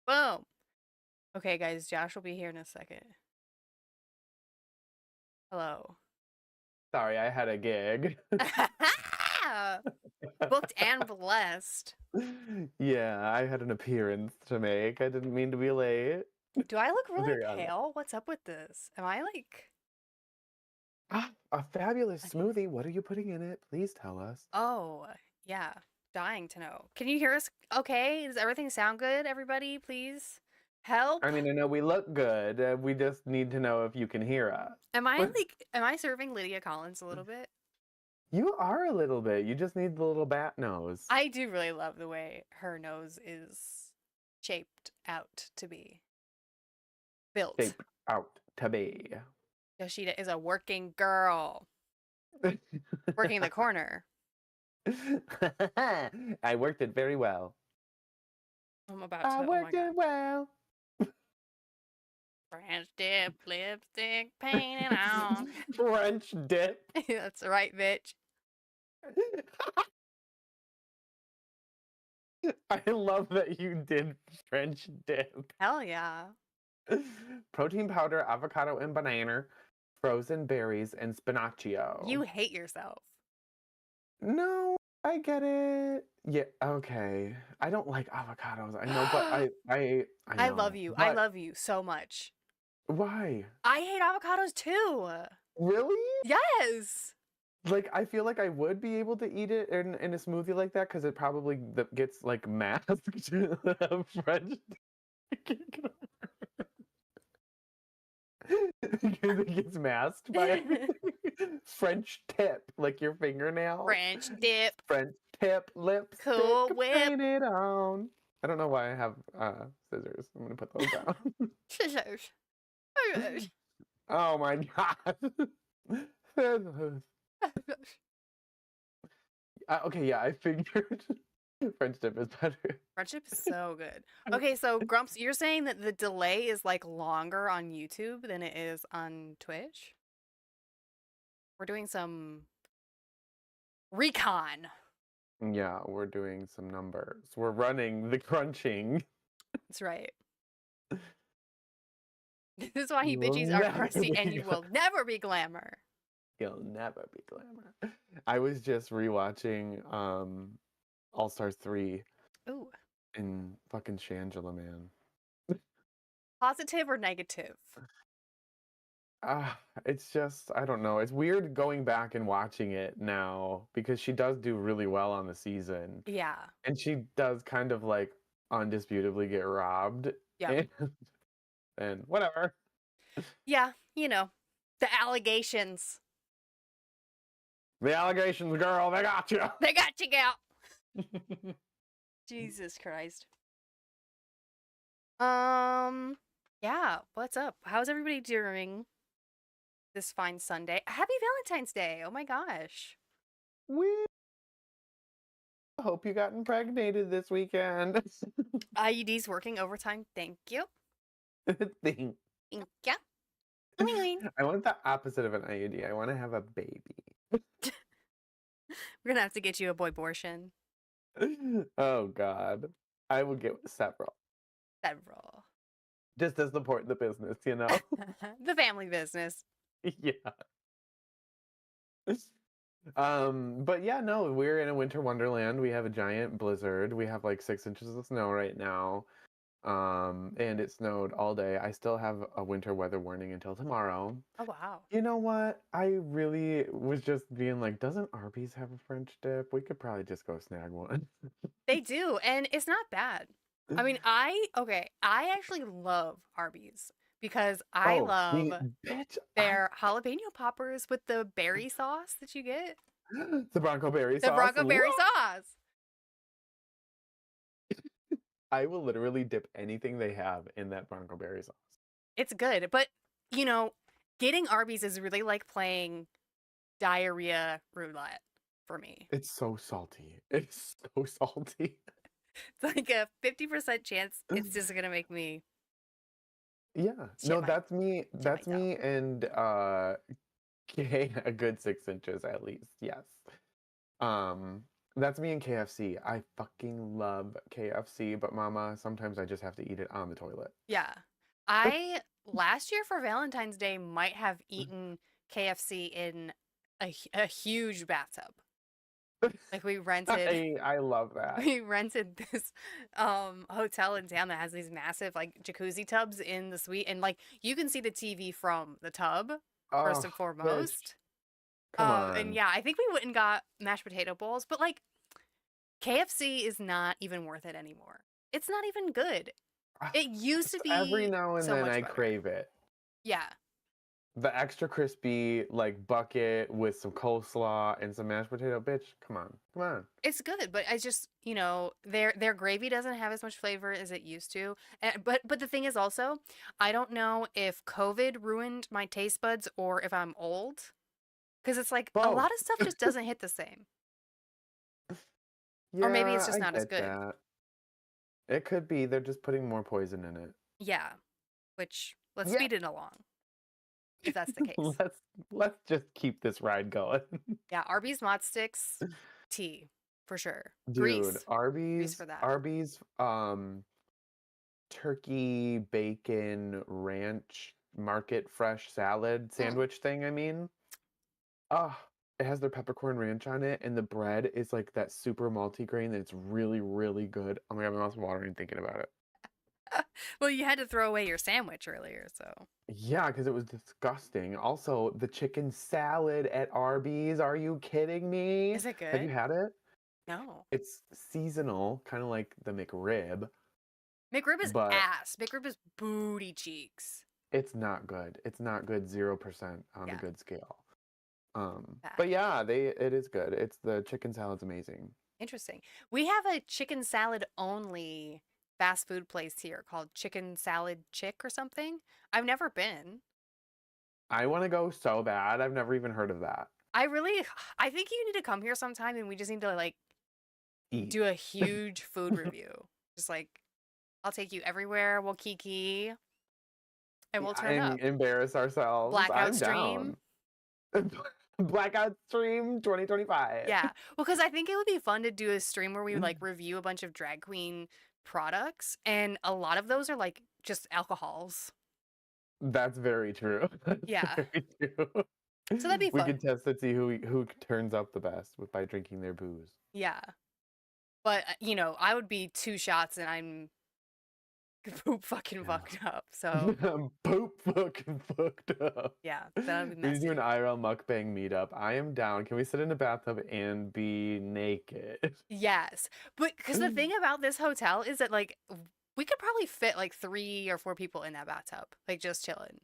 Boom. Okay, guys, Josh will be here in a second. Hello. Sorry, I had a gig. Booked and blessed. Yeah, I had an appearance to make. I didn't mean to be late. Do I look really Very odd. pale? What's up with this? Am I like, A fabulous smoothie. What are you putting in it? Please tell us. oh, yeah, dying to know. Can you hear us okay? Does everything sound good, everybody? Please help. I mean, I know we look good. We just need to know if you can hear us. Am I serving Lydia Collins a little bit? You are a little bit. You just need the little bat nose. I do really love the way her nose is shaped out to be built. Shape out to be. Yoshida is a working girl, working the corner. I worked it very well. I'm about I to, oh my worked god. it well. French dip, lipstick, painted on. French dip. That's right, bitch. I love that you did French dip. Hell yeah. Protein powder, avocado and banana, frozen berries, and spinaccio. You hate yourself. No, I get it. Yeah, okay. I don't like avocados. I know, but I I love know. you. I But love you so much. why? I hate avocados too. Really? Yes. Like, I feel like I would be able to eat it in a smoothie like that because it probably gets like masked. French. Because it gets masked by everything. French tip, like your fingernail. French dip, French tip lipstick Cool Whip. painted on. I don't know why I have scissors. I'm gonna put those down. Scissors. Scissors. Oh my god. Scissors. Okay, yeah, I figured French tip is better. Friendship is so good. Okay, so Grumps, you're saying that the delay is like longer on YouTube than it is on Twitch? We're doing some recon. Yeah, we're doing some numbers. We're running the crunching. That's right. This is why you You will bitches are never crusty and be you will never be glamour. You'll never be glamour. I was just rewatching All Stars 3 Ooh. in fucking Shangela, man. Positive or negative? It's just, I don't know. It's weird going back and watching it now because she does do really well on the season. Yeah. And she does kind of like undisputably get robbed. Yeah. And whatever. Yeah, you know, the allegations. The allegations, girl, they got you. They got you, gal. Jesus Christ. Yeah, what's up? How's everybody doing this fine Sunday? Happy Valentine's Day. Oh my gosh. We hope you got impregnated this weekend. IUD's working overtime. Thank you. Thing. Thank you. We're I want the opposite of an IUD. I want to have a baby. gonna have to get you a boy abortion. Oh God. I will get several. Several. Just to support the business, you know? The family business. Yeah. But yeah, no, we're in a winter wonderland. We have a giant blizzard. We have like 6 inches of snow right now. And it snowed all day. I still have a winter weather warning until tomorrow. Oh wow. You know what? I really was just being like, doesn't Arby's have a French dip? We could probably just go snag one. They do, and it's not bad. I mean, I actually love Arby's because I Oh, love bitch, their jalapeno poppers with the berry sauce that you get. the Bronco berry The sauce. Bronco berry Love- sauce. I will literally dip anything they have in that Bronco berry sauce. It's good, but you know, getting Arby's is really like playing diarrhea roulette for me. It's so salty. It's so salty. It's like a 50% chance it's just gonna make me Yeah. shit No, my that's me. That's myself. me and gain a good 6 inches at least. Yes. Um That's me and KFC. I fucking love KFC, but mama, sometimes I just have to eat it on the toilet. Yeah. I last year for Valentine's Day might have eaten KFC in a huge bathtub. Like we rented I love that. we rented this hotel in town that has these massive like jacuzzi tubs in the suite, and like you can see the TV from the tub first Oh, and bitch, foremost. come And on. yeah, I think we went and got mashed potato bowls, but like KFC is not even worth it anymore. It's not even good. Ah, It used to Every be now and so then much I better. crave it. Yeah. The extra crispy like bucket with some coleslaw and some mashed potato. Bitch, come on, come on. It's good, but I just, their gravy doesn't have as much flavor as it used to. And, but the thing is also, I don't know if COVID ruined my taste buds or if I'm old, because it's like a Both. lot of stuff just doesn't hit the same. Or maybe it's Yeah, just I not as get good. that. It could be they're just putting more poison in it. Yeah, which let's Yeah. speed it along if that's the case. Let's just keep this ride going. Yeah, Arby's Mod Sticks, tea for sure. Dude, Grease, grease for that. Arby's turkey bacon ranch market fresh salad Mm. sandwich thing, I mean. Ah, it has their peppercorn ranch on it, and the bread is like that super multigrain that's really, really good. Oh my god, my mouth's watering thinking about it. Well, you had to throw away your sandwich earlier, so. Yeah, because it was disgusting. Also, the chicken salad at Arby's. Are you kidding me? Is it Have you good? had it? No. It's seasonal, kind of like the McRib, McRib is but ass. McRib is booty cheeks. it's not good. It's not good 0% on the Yeah, good scale. But fact. yeah, it is good. It's the chicken salad's amazing. Interesting. We have a chicken salad only fast food place here called Chicken Salad Chick or something. I've never been. I want to go so bad. I've never even heard of that. I really, I think you need to come here sometime and we just need to like Eat. do a huge food review. Just like, I'll take you everywhere. We'll kiki and we'll turn And up. embarrass ourselves. Blackout I'm stream. down. Blackout Stream 2025. Yeah. Well, because I think it would be fun to do a stream where we would like review a bunch of drag queen products, and a lot of those are like just alcohols. That's very true. That's Yeah. very true. So that'd be We could fun. test to see who turns up the best by drinking their booze. Yeah. But, I would be 2 shots and I'm poop fucking Yeah. fucked up. So, Poop fucking fucked up. yeah, that would be We need to do an messy. IRL mukbang meetup. I am down. Can we sit in a bathtub and be naked? Yes. But because the thing about this hotel is that, like, we could probably fit like 3 or 4 people in that bathtub, like just chilling.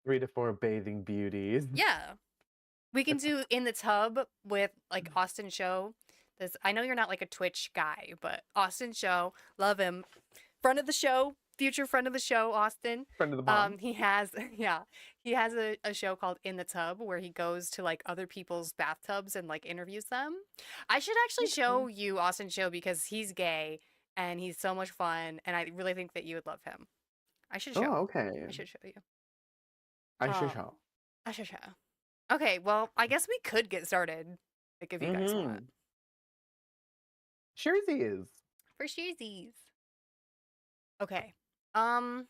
3 to 4 bathing beauties. Yeah. We can do in the tub with like Austin Show. This I know you're not like a Twitch guy, but Austin Show, love him. Friend of the show, future friend of the show, Austin. Friend of the bomb. He has yeah, he has a show called In the Tub where he goes to like other people's bathtubs and like interviews them. I should actually show you Austin Show because he's gay and he's so much fun and I really think that you would love him. I should show. Oh, okay. I should show you. I should Um, show. I should show. Okay, well, I guess we could get started, like if you guys want. Sure he is. For sharesies. Okay. Um,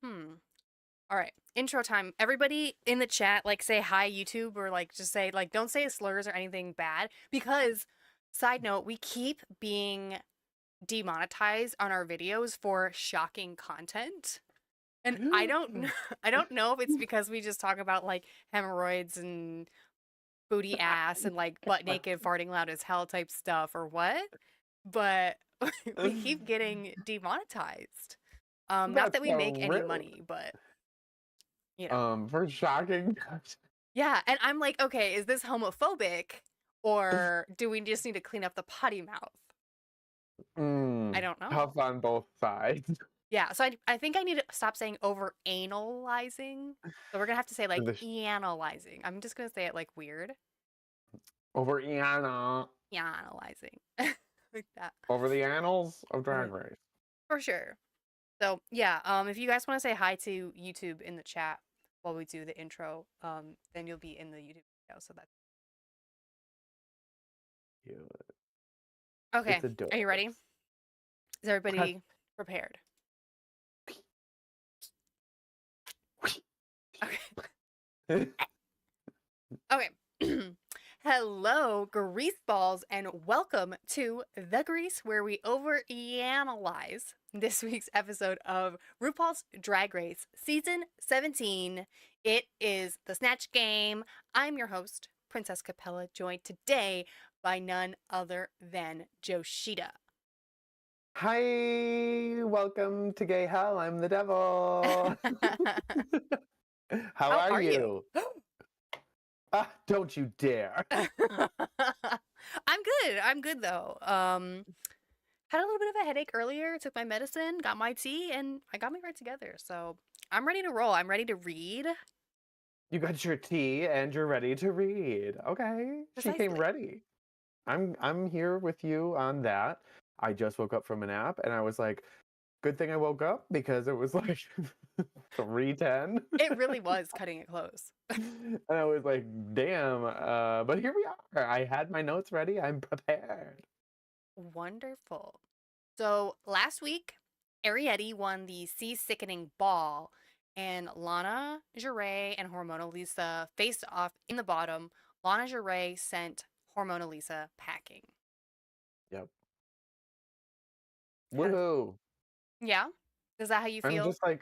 All right. Intro time. Everybody in the chat, like say hi YouTube or like just say like don't say slurs or anything bad because side note, we keep being demonetized on our videos for shocking content. And I don't know, I don't know if it's because we just talk about like hemorrhoids and booty ass and like butt naked farting loud as hell type stuff or what, but we keep getting demonetized. Not That's that we so make any rude. money, but For shocking. yeah, and I'm like, okay, is this homophobic or do we just need to clean up the potty mouth? I don't know. Tough on both sides. Yeah, so I think I need to stop saying over analyzing. So we're gonna have to say like The sh- analyzing. I'm just gonna say it like weird. over Iana. Analyzing. Like that. Over the annals of Drag Mhm. Race. For sure. So yeah, if you guys want to say hi to YouTube in the chat while we do the intro, then you'll be in the YouTube video. So that's Cute. Okay, It's are you ready? adorable. Is everybody prepared? Okay. Okay. Hello, grease balls, and welcome to The Grease, where we overanalyze this week's episode of RuPaul's Drag Race, Season 17. It is the Snatch Game. I'm your host, Princess Capella, joined today by none other than Joshita. Hi, welcome to Gay Hell. I'm the devil. How How are are you? you? Ah, don't you dare. I'm good. I'm good though. Had a little bit of a headache earlier, took my medicine, got my tea, and I got me right together. So I'm ready to roll. I'm ready to read. You got your tea and you're ready to read. Okay, she came Precisely. ready. I'm here with you on that. I just woke up from a nap and I was like, good thing I woke up because it was like 3:10. It really was cutting it close. And I was like, damn, but here we are. I had my notes ready. I'm prepared. Wonderful. So last week, Arietti won the Sea Sickening Ball, and Lana Jarre and Hormona Lisa faced off in the bottom. Lana Jarre sent Hormona Lisa packing. Yep. How does, Woohoo. yeah? Is that how you I'm feel? just like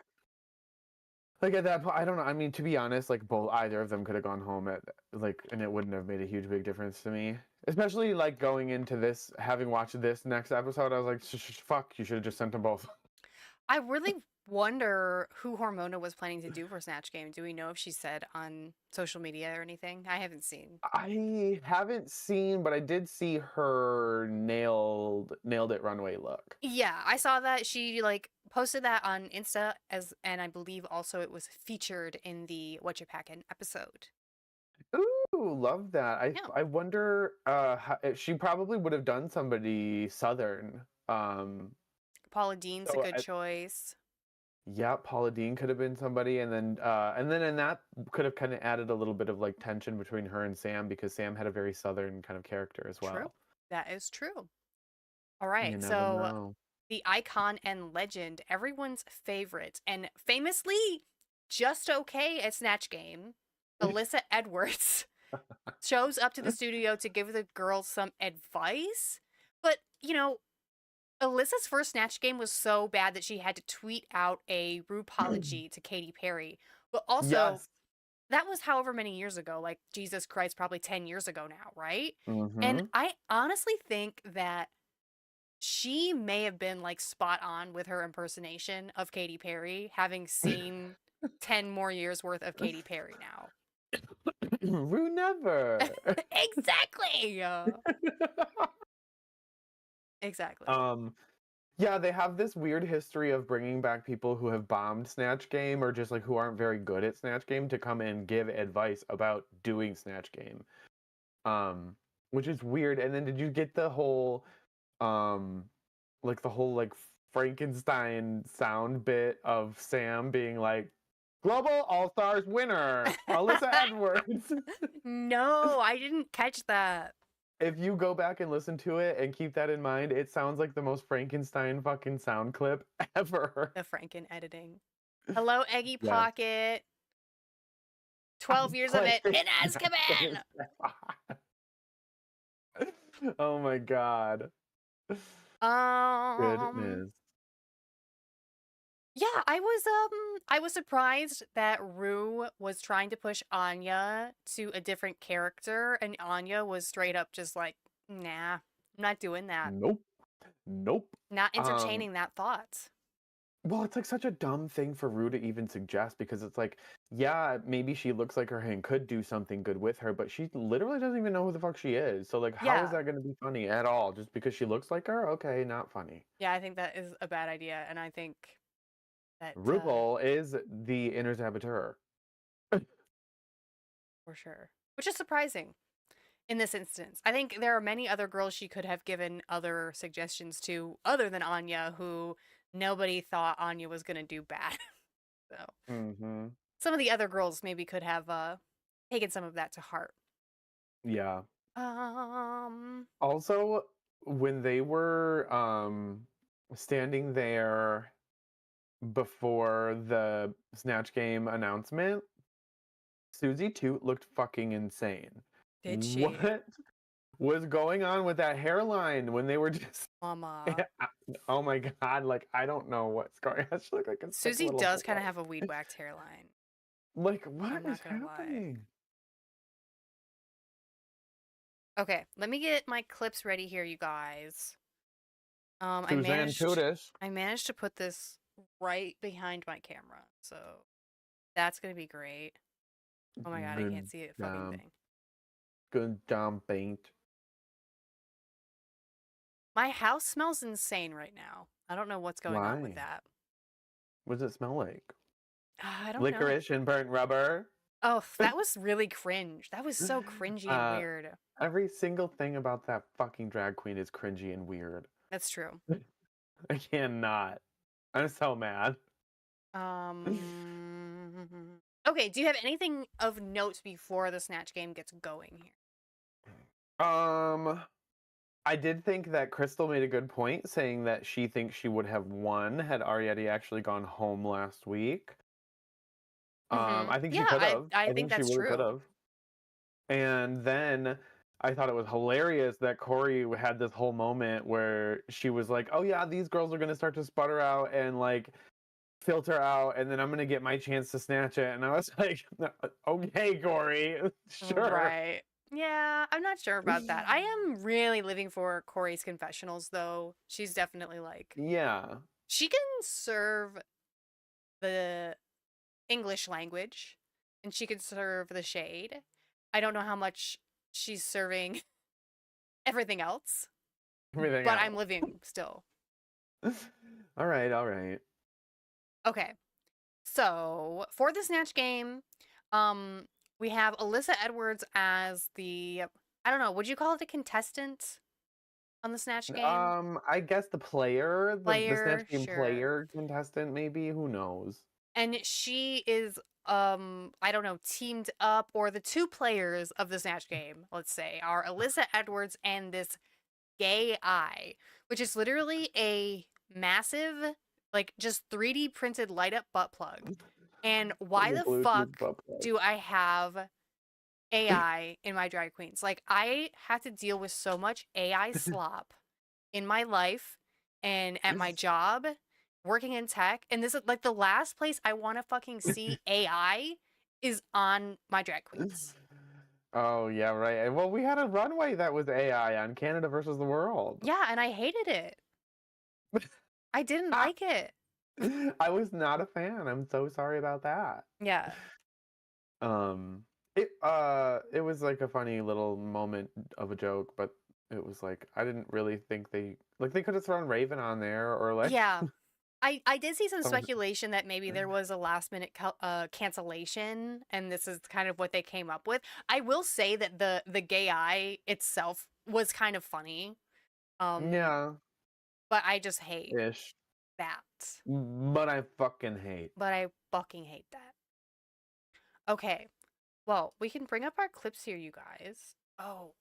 at that point, I don't know. I mean, to be honest, like both either of them could have gone home at like, and it wouldn't have made a huge big difference to me. Especially like going into this, having watched this next episode, I was like, fuck, you should have just sent them both. I really wonder who Hormona was planning to do for Snatch Game. Do we know if she said on social media or anything? I haven't seen. I haven't seen, but I did see her nailed it runway look. Yeah, I saw that she like posted that on Insta as and I believe also it was featured in the What You Packin' episode. Ooh, love that. Yeah. I wonder she probably would have done somebody southern. Paula Dean's a So good choice. yeah, Paula Dean could have been somebody, and then and that could have kind of added a little bit of like tension between her and Sam because Sam had a very southern kind of character as True. well. That is true. All You right. never So know. the icon and legend, everyone's favorite, and famously just okay at Snatch Game, Alyssa Edwards shows up to the studio to give the girls some advice. But, Alyssa's first Snatch Game was so bad that she had to tweet out a RuPology to Katy Perry. But also, Yes. that was however many years ago, like Jesus Christ, probably 10 years ago now, right? And Mm-hmm. I honestly think that she may have been like spot on with her impersonation of Katy Perry, having seen 10 more years worth of Katy Perry now. Rue never. Exactly. Exactly. um, yeah, they have this weird history of bringing back people who have bombed Snatch Game or just like who aren't very good at Snatch Game to come and give advice about doing Snatch Game. Which is weird. And then did you get the whole um like the whole like Frankenstein sound bit of Sam being like Global All Stars winner, Alyssa Edwards. No, I didn't catch that. If you go back and listen to it and keep that in mind, it sounds like the most Frankenstein fucking sound clip ever. The Franken editing. Hello, Eggy Yes. Pocket. 12 years of it in Azkaban. Oh my god. Um, Goodness. yeah, I was surprised that Rue was trying to push Anya to a different character, and Anya was straight up just like, nah, I'm not doing that. Nope. Nope. Not Um, entertaining that thought. well, it's like such a dumb thing for Rue to even suggest because it's like, yeah, maybe she looks like her and could do something good with her, but she literally doesn't even know who the fuck she is. So like, how is Yeah. that going to be funny at all? Just because she looks like her? Okay, not funny. Yeah, I think that is a bad idea, and I think that RuPaul is the inner saboteur. for sure. Which is surprising in this instance. I think there are many other girls she could have given other suggestions to other than Anya, who nobody thought Anya was going to do bad. So Mm-hmm. some of the other girls maybe could have taken some of that to heart. Yeah. Um, Also, when they were standing there before the Snatch Game announcement, Susie Toot looked fucking insane. Did she? What was going on with that hairline when they were just Mama. oh my god, like I don't know what's going on. She looked like a sick Susie little does kind boy. of have a weed whacked hairline. Like what I'm is not gonna lie. happening? Okay, let me get my clips ready here, you guys. Suzanne Tootis. I managed to put this right behind my camera, so that's gonna be great. Oh my god, I can't see a fucking thing. Good job, paint. My house smells insane right now. I don't know what's going on with Why? that. What does it smell like? I don't know. Licorice and burnt rubber. Oh, that was really cringe. That was so cringy and weird. Every single thing about that fucking drag queen is cringy and weird. That's true. I cannot. I'm so mad. Okay, do you have anything of note before the Snatch Game gets going here? I did think that Crystal made a good point saying that she thinks she would have won had Ariete actually gone home last week. I think she could have. I think that's she really could true. have. And then I thought it was hilarious that Corey had this whole moment where she was like, "Oh yeah, these girls are gonna start to sputter out and like filter out, and then I'm gonna get my chance to snatch it." And I was like, "Okay, Corey, sure." Right. Yeah, I'm not sure about that. I am really living for Corey's confessionals, though. She's definitely like, Yeah. she can serve the English language and she can serve the shade. I don't know how much she's serving everything else, Everything but else. I'm living still. All right. Okay. So, for the Snatch Game, we have Alyssa Edwards as the, I don't know, would you call it a contestant on the Snatch Game? I guess the player, the Snatch Game Sure. player contestant, maybe. Who knows? And she is, I don't know, teamed up, or the two players of the Snatch Game, let's say, are Alyssa Edwards and this gay eye, which is literally a massive, like, just 3D printed light up butt plug. And why Like a the Bluetooth fuck butt plug. do I have AI in my drag queens? Like, I have to deal with so much AI slop in my life and at my job, working in tech. And this is like the last place I want to fucking see AI is on my drag queens. Oh yeah, right. Well, we had a runway that was AI on Canada versus the World. Yeah, and I hated it. I didn't like it. I was not a fan. I'm so sorry about that. Yeah. It was like a funny little moment of a joke, but it was like I didn't really think they could have thrown Raven on there or like Yeah. I did see some speculation that maybe there was a last minute cancellation, and this is kind of what they came up with. I will say that the gay eye itself was kind of funny. yeah, But I just hate ish. that. But I fucking hate. But I fucking hate that. Okay. Well, we can bring up our clips here, you guys. Oh,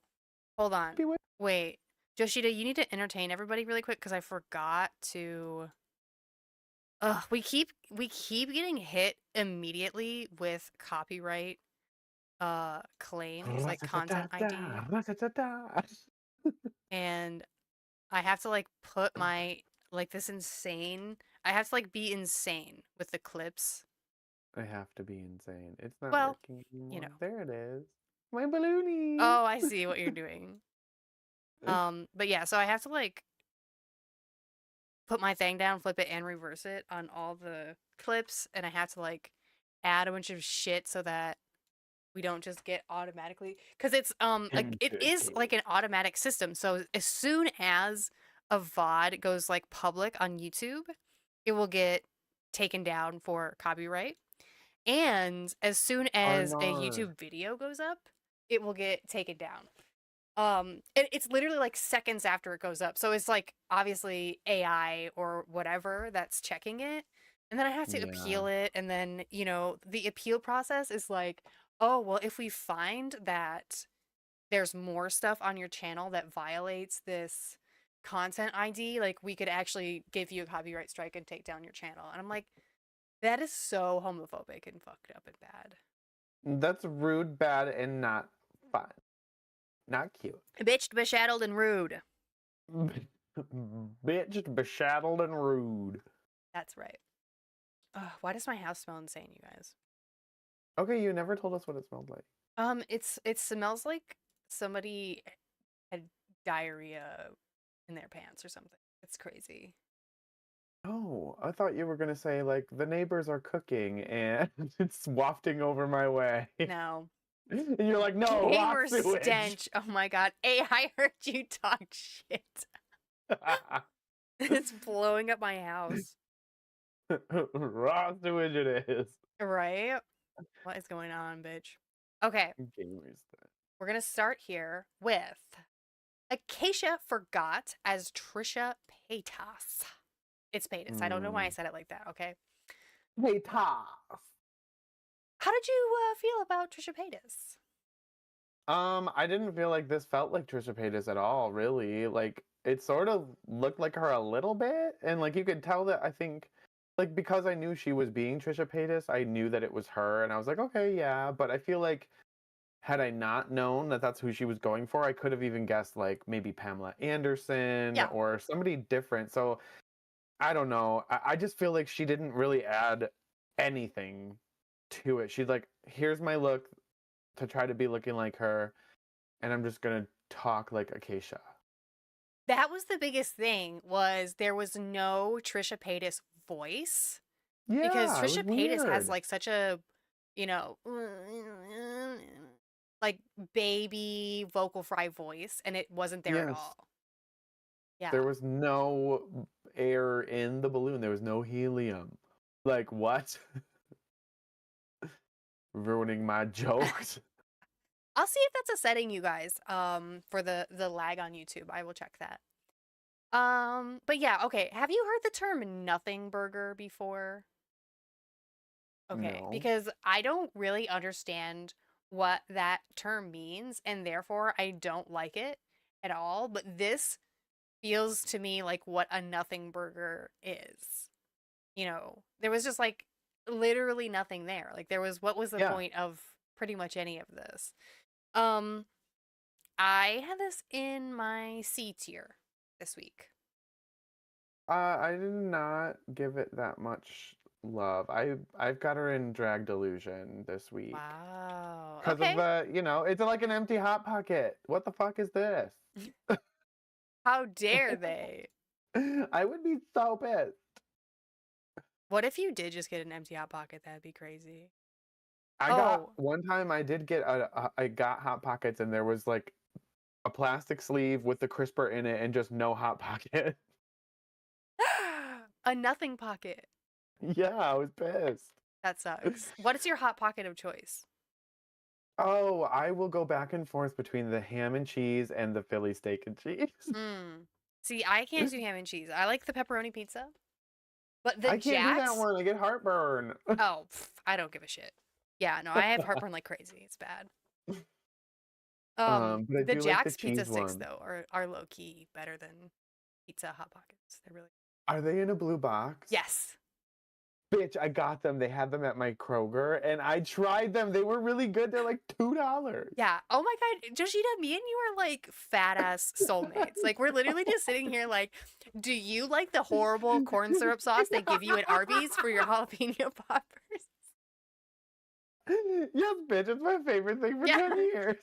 hold on. Wait. Joshita, you need to entertain everybody really quick because I forgot to. Ugh, we keep getting hit immediately with copyright claims, like content ID. And I have to like put my like this insane. I have to like be insane with the clips. I have to be insane. It's not Well, working anymore. you know. There it is. My balloony. Oh, I see what you're doing. But yeah, so I have to like put my thing down, flip it, and reverse it on all the clips, and I have to like add a bunch of shit so that we don't just get automatically, because it's like it is like an automatic system. So as soon as a VOD goes like public on YouTube, it will get taken down for copyright. And as soon as a YouTube video goes up, it will get taken down. It's literally like seconds after it goes up. So it's like obviously AI or whatever that's checking it. And then I have to appeal it. And then, you know, the appeal process is like, oh, well, if we find that there's more stuff on your channel that violates this content ID, like we could actually give you a copyright strike and take down your channel. And I'm like, that is so homophobic and fucked up and bad. That's rude, bad, and not fun. Not cute. Bitched, beshaddled, and rude. Bitched, beshaddled, and rude. That's right. Ugh, why does my house smell insane, you guys? Okay, you never told us what it smelled like. It smells like somebody had diarrhea in their pants or something. It's crazy. Oh, I thought you were gonna say like the neighbors are cooking and it's wafting over my way. No. And you're like, no, raw Gamer sewage. stench. Oh my god. Hey, I heard you talk shit. It's blowing up my house. Raw sewage it is. Right? What is going on, bitch? Okay, Gamers. we're gonna start here with Acacia forgot as Trisha Paytas. It's Paytas. I don't know why I said it like that, okay? Hey, Toss. How did you feel about Trisha Paytas? I didn't feel like this felt like Trisha Paytas at all, really. Like, it sort of looked like her a little bit, and like you could tell that I think, like, because I knew she was being Trisha Paytas, I knew that it was her, and I was like, okay, yeah. But I feel like had I not known that that's who she was going for, I could have even guessed like maybe Pamela Anderson Yeah. or somebody different. So I don't know. I just feel like she didn't really add anything to it. She's like, here's my look to try to be looking like her, and I'm just gonna talk like Acacia. That was the biggest thing, was there was no Trisha Paytas voice. Because Yeah, it was Trisha Paytas has weird. like such a, you know, like baby vocal fry voice, and it wasn't there at Yes, all. Yeah. there was no air in the balloon. There was no helium. Like what? Ruining my jokes. I'll see if that's a setting, you guys, for the lag on YouTube. I will check that. But yeah, okay. Have you heard the term nothing burger before? Okay, No. because I don't really understand what that term means, and therefore I don't like it at all. But this feels to me like what a nothing burger is. There was just like literally nothing there. Like what was the Yeah. point of pretty much any of this? Um, I had this in my C tier this week. I did not give it that much love. I've got her in Drag Delusion this week. Wow. Because of Okay. it's like an empty hot pocket. What the fuck is this? How dare they? I would be so pissed. What if you did just get an empty hot pocket? That'd be crazy. I got Oh. one time I did get I got hot pockets and there was like a plastic sleeve with the crisper in it and just no hot pocket. A nothing pocket. Yeah, I was pissed. That sucks. What is your hot pocket of choice? Oh, I will go back and forth between the ham and cheese and the Philly steak and cheese. See, I can't do ham and cheese. I like the pepperoni pizza. But the I can't do that Jax? one. I get heartburn. Oh, I don't give a shit. Yeah, no, I have heartburn like crazy. It's bad. But I The do like the Jax pizza cheese sticks one. though are low key better than pizza hot pockets. They're really Are they in a blue box? Yes. Bitch, I got them. They had them at my Kroger and I tried them. They were really good. They're like $2. Yeah. Oh my God, Joshita, me and you are like fat ass soulmates. Like we're literally just sitting here like, do you like the horrible corn syrup sauce they give you at Arby's for your jalapeno poppers? Yes, bitch. It's my favorite thing for Yeah. 10 years.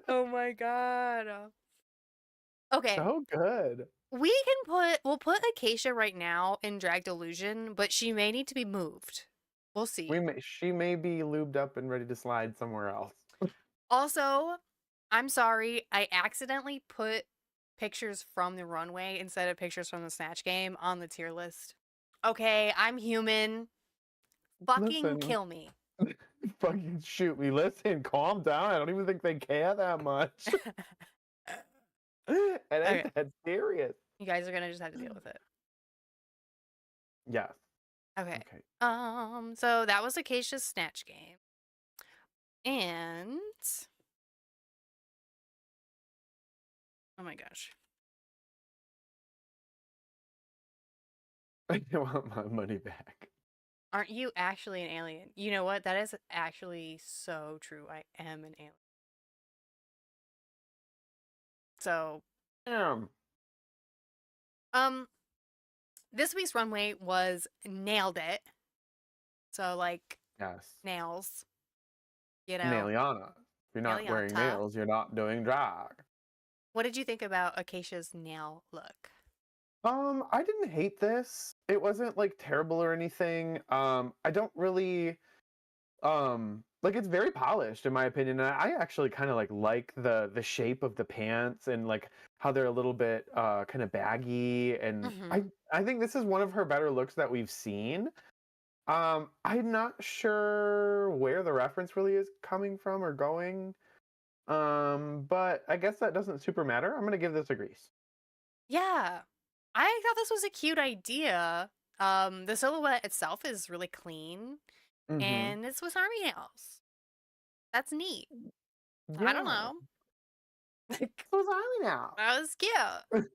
Oh my God. Okay. So good. We'll put Acacia right now in Drag Delusion, but she may need to be moved. We'll see. She may be lubed up and ready to slide somewhere else. Also, I'm sorry, I accidentally put pictures from the runway instead of pictures from the Snatch Game on the tier list. Okay, I'm human. Fucking Listen. kill me. Fucking shoot me. Listen, calm down. I don't even think they care that much. And Okay. that's serious. You guys are gonna just have to deal with it. Yes. Okay. Okay. So that was Acacia's Snatch Game. And oh my gosh. I want my money back. Aren't you actually an alien? You know what? That is actually so true. I am an alien. So, Damn. um, this week's runway was nailed it. So like Yes. nails, you know, Nailiana. If you're not wearing Nailianta. nails, you're not doing drag. What did you think about Acacia's nail look? I didn't hate this. It wasn't like terrible or anything. I don't really like it's very polished in my opinion. And I actually kind of like the shape of the pants and like how they're a little bit kind of baggy and Mm-hmm. I think this is one of her better looks that we've seen. I'm not sure where the reference really is coming from or going. But I guess that doesn't super matter. I'm gonna give this a Grease. Yeah, I thought this was a cute idea. The silhouette itself is really clean, Mm-hmm. and it's with army nails. That's neat. I don't Yeah. know. Like, So sorry now. that was cute.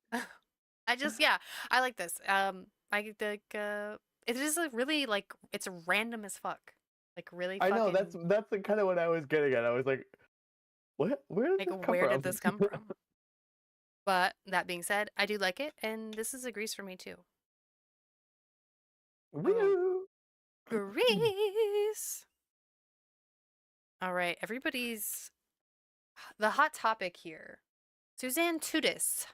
I just, yeah, I like this. I like, it is like really like it's random as fuck. Like really I know fucking that's kind of what I was getting at. I was like, what? Where did like this come where did from? this come from? But that being said, I do like it, and this is a Grease for me too. Oh, Woo! Grease. All right, everybody's the hot topic here. Suzanne Tudis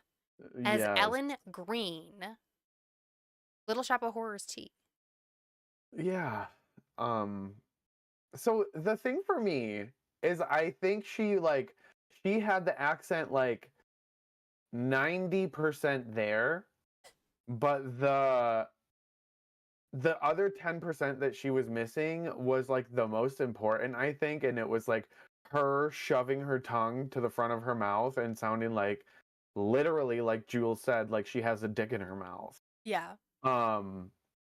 as Yes. Ellen Green, Little Shop of Horrors tea. Yeah. Um. So the thing for me is, I think she had the accent like 90% there, but the other 10% that she was missing was like the most important, I think, and it was like her shoving her tongue to the front of her mouth and sounding like literally like Jules said, like she has a dick in her mouth. Yeah. Um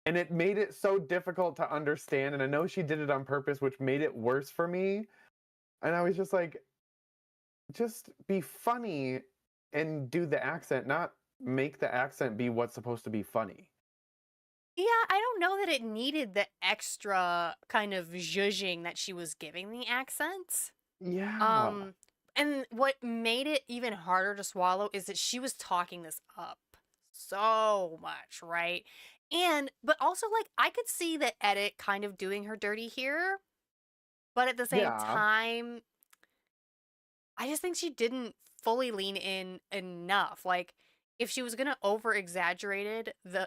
and it made it so difficult to understand, and I know she did it on purpose, which made it worse for me. And I was just like, just be funny and do the accent, not make the accent be what's supposed to be funny. Yeah, I don't know that it needed the extra kind of zhuzhing that she was giving the accents. Yeah. Um, and what made it even harder to swallow is that she was talking this up so much, right? And but also like I could see the edit kind of doing her dirty here, but at the same Yeah. time, I just think she didn't fully lean in enough. Like if she was gonna over exaggerate the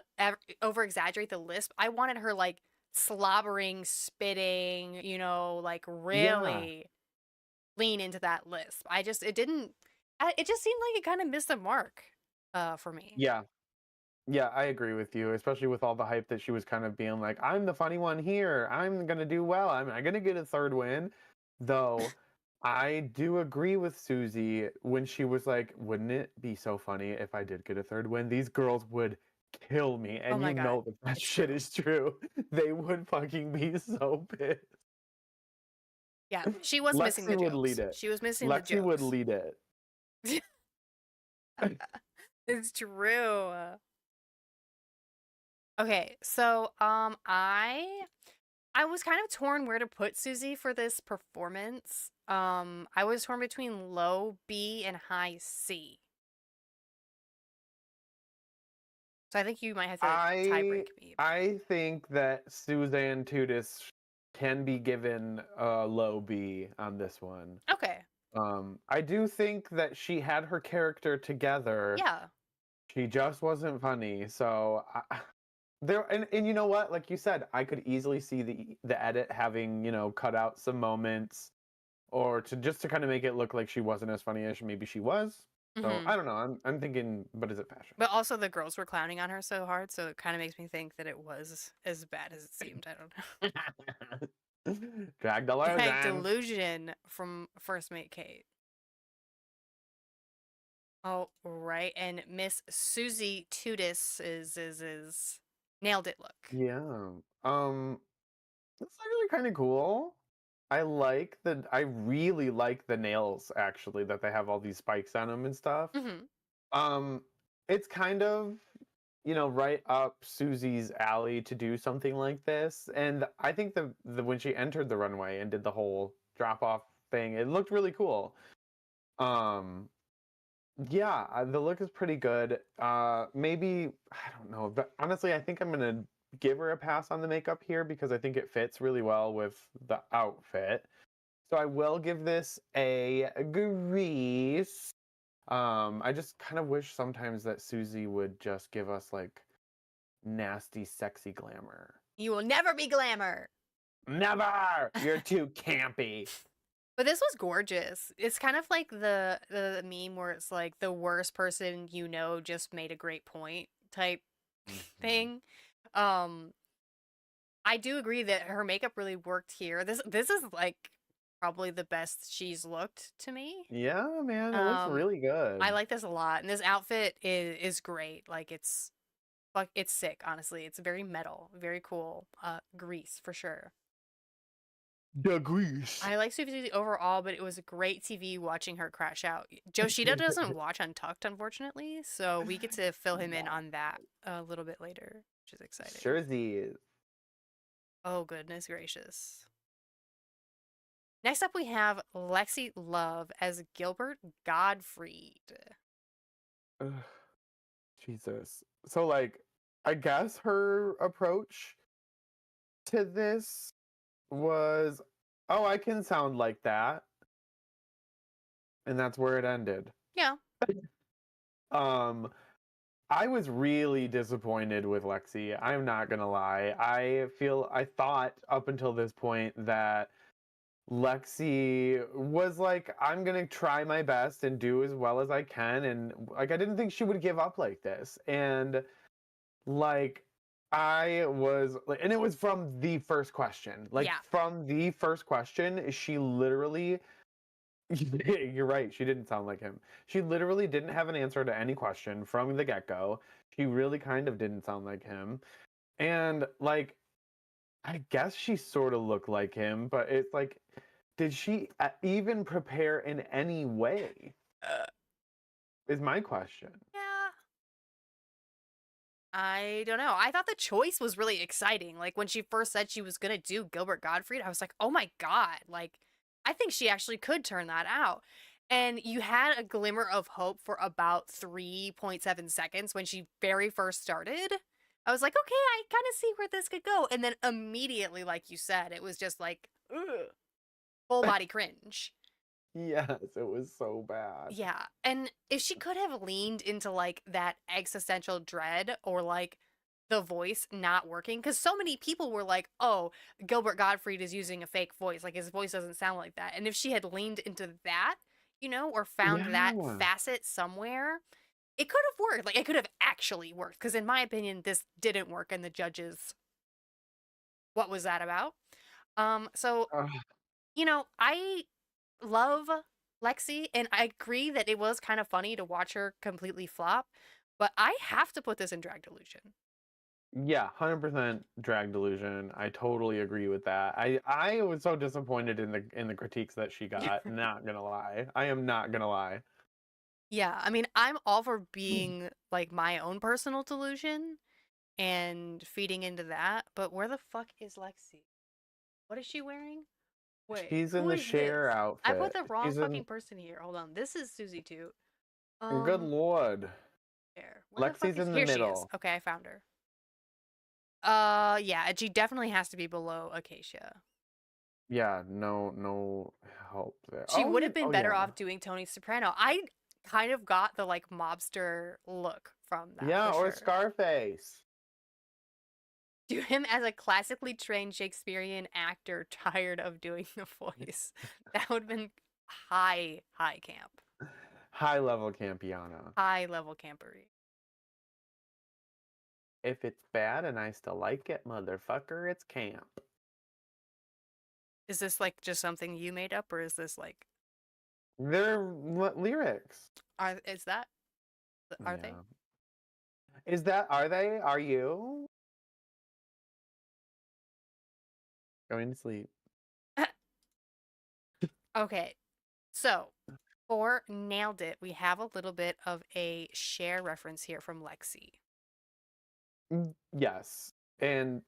lisp, I wanted her like slobbering, spitting, like Yeah. really lean into that lisp. It didn't. It just seemed like it kind of missed the mark, for me. Yeah. Yeah, I agree with you, especially with all the hype that she was kind of being like, I'm the funny one here. I'm going to do well. I'm going to get a third win. Though I do agree with Susie when she was like, wouldn't it be so funny if I did get a third win? These girls would kill me. Oh And my you god, know that that it's shit true. is true. They would fucking be so pissed. Yeah, she was missing the Lexi would jokes. lead it. She was missing the Lexi would jokes. lead it. It's true. Okay, so I was kind of torn where to put Susie for this performance. I was torn between low B and high C. So I think you might have to tie I break me. I think that Suzanne Tudis can be given a low B on this one. Okay. I do think that she had her character together. Yeah. She just wasn't funny. So there, and you know what? Like you said, I could easily see the edit having cut out some moments, or to kind of make it look like she wasn't as funny as maybe she was. So Hmm. I don't know. I'm thinking, but is it fashion? But also the girls were clowning on her so hard, so it kind of makes me think that it was as bad as it seemed. I don't know. Drag the Like legend. delusion from First Mate Kate. Oh, right. And Miss Susie Tudis is nailed it look. Yeah. That's actually kind of cool. I really like the nails actually that they have all these spikes on them and stuff. Hmm. Um, it's kind of right up Susie's alley to do something like this. And I think the when she entered the runway and did the whole drop off thing, it looked really cool. Um, yeah, the look is pretty good. Maybe I don't know, but honestly, I think I'm gonna give her a pass on the makeup here because I think it fits really well with the outfit. So I will give this a Grease. I just kind of wish sometimes that Susie would just give us like nasty, sexy glamour. You will never be glamour. Never! You're too campy. But this was gorgeous. It's kind of like the meme where it's like the worst person you know just made a great point type thing. Um I do agree that her makeup really worked here. This is like probably the best she's looked to me. Yeah, man, it looks Um really I good. like this a lot. And this outfit is great. Like it's sick, honestly. It's very metal, very cool. Grease for sure. The Grease. I like Susie overall, but it was a great TV watching her crash out. Joshida doesn't watch Untucked, unfortunately, so we get to fill him in on that a little bit later, which is exciting. Sure. Oh, goodness gracious. Next up, we have Lexi Love as Gilbert Gottfried. Ugh, Jesus. So, like, I guess her approach to this was, oh, I can sound like that. And that's where it ended. Yeah. Um, I was really disappointed with Lexi. I'm not gonna lie. I thought up until this point that Lexi was like, I'm gonna try my best and do as well as I can. And like, I didn't think she would give up like this. And like, I was like, and it was from the first question. Like, Yeah. from the first question, she literally you're right. She didn't sound like him. She literally didn't have an answer to any question from the get go. She really kind of didn't sound like him. And like, I guess she sort of looked like him, but it's like, did she even prepare in any way? Uh, Is my question. yeah. I don't know. I thought the choice was really exciting. Like when she first said she was gonna do Gilbert Gottfried, I was like, oh my God. Like, I think she actually could turn that out. And you had a glimmer of hope for about 3.7 seconds when she very first started. I was like, okay, I kind of see where this could go. And then immediately, like you said, it was just like, ugh, full body cringe. Yes, it was so bad. Yeah. And if she could have leaned into like that existential dread or like the voice not working, because so many people were like, oh, Gilbert Gottfried is using a fake voice. Like his voice doesn't sound like that. And if she had leaned into that, or found that Yeah. facet somewhere, it could have worked. Like it could have actually worked. Because in my opinion, this didn't work. And the judges, what was that about? So Ugh. I love Lexi, and I agree that it was kind of funny to watch her completely flop, but I have to put this in Drag Delusion. Yeah, 100% drag delusion. I totally agree with that. I was so disappointed in the critiques that she got, not gonna lie. I am not gonna lie. Yeah, I mean, I'm all for being like my own personal delusion and feeding into that, but where the fuck is Lexi? What is she wearing? Wait, She's in who the is this? Cher I put outfit. the wrong She's in fucking person here. Hold on. This is Susie too. good lord. There. Where the fuck Lexi's is in the Here she is. middle. Okay, I found her. Yeah, she definitely has to be below Acacia. Yeah, no help there. She would have been Oh better yeah. off doing Tony Soprano. I kind of got the like mobster look from that Yeah, for or sure. Scarface. Do him as a classically trained Shakespearean actor tired of doing the voice. That would have been high camp. High level Campiana. High level campery. If it's bad and I still like it, motherfucker, it's camp. Is this like just something you made up or is this like They're lyrics. is that are they? Yeah. Are they? Are you? Going to sleep. Okay. So, for Nailed It, we have a little bit of a Cher reference here from Lexi. Yes, and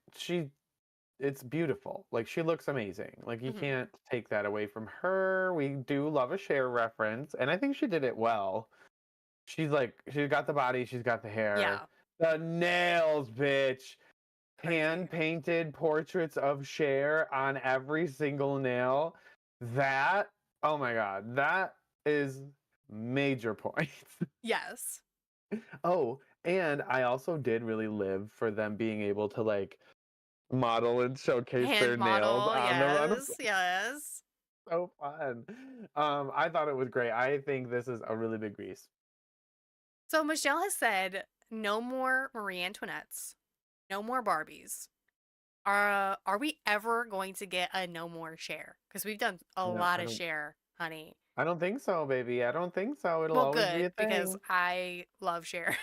it's beautiful. Like, she looks amazing. Like, you Hmm. can't take that away from her. We do love a Cher reference, and I think she did it well. She's got the body, she's got the hair. Yeah. The nails, bitch. Crazy. Hand painted portraits of Cher on every single nail. That, oh my God, that is major points. Yes. Oh, and I also did really live for them being able to like model and showcase Hand their nails model. on the runway. Yes. Yes. So fun. I thought it was great. I think this is a really big grease. So Michelle has said no more Marie Antoinettes, no more Barbies. Are we ever going to get a no more Cher? Because we've done a No, lot of Cher, honey. I don't think so, baby. I don't think so. It'll Well, always be good a because thing. I love Cher,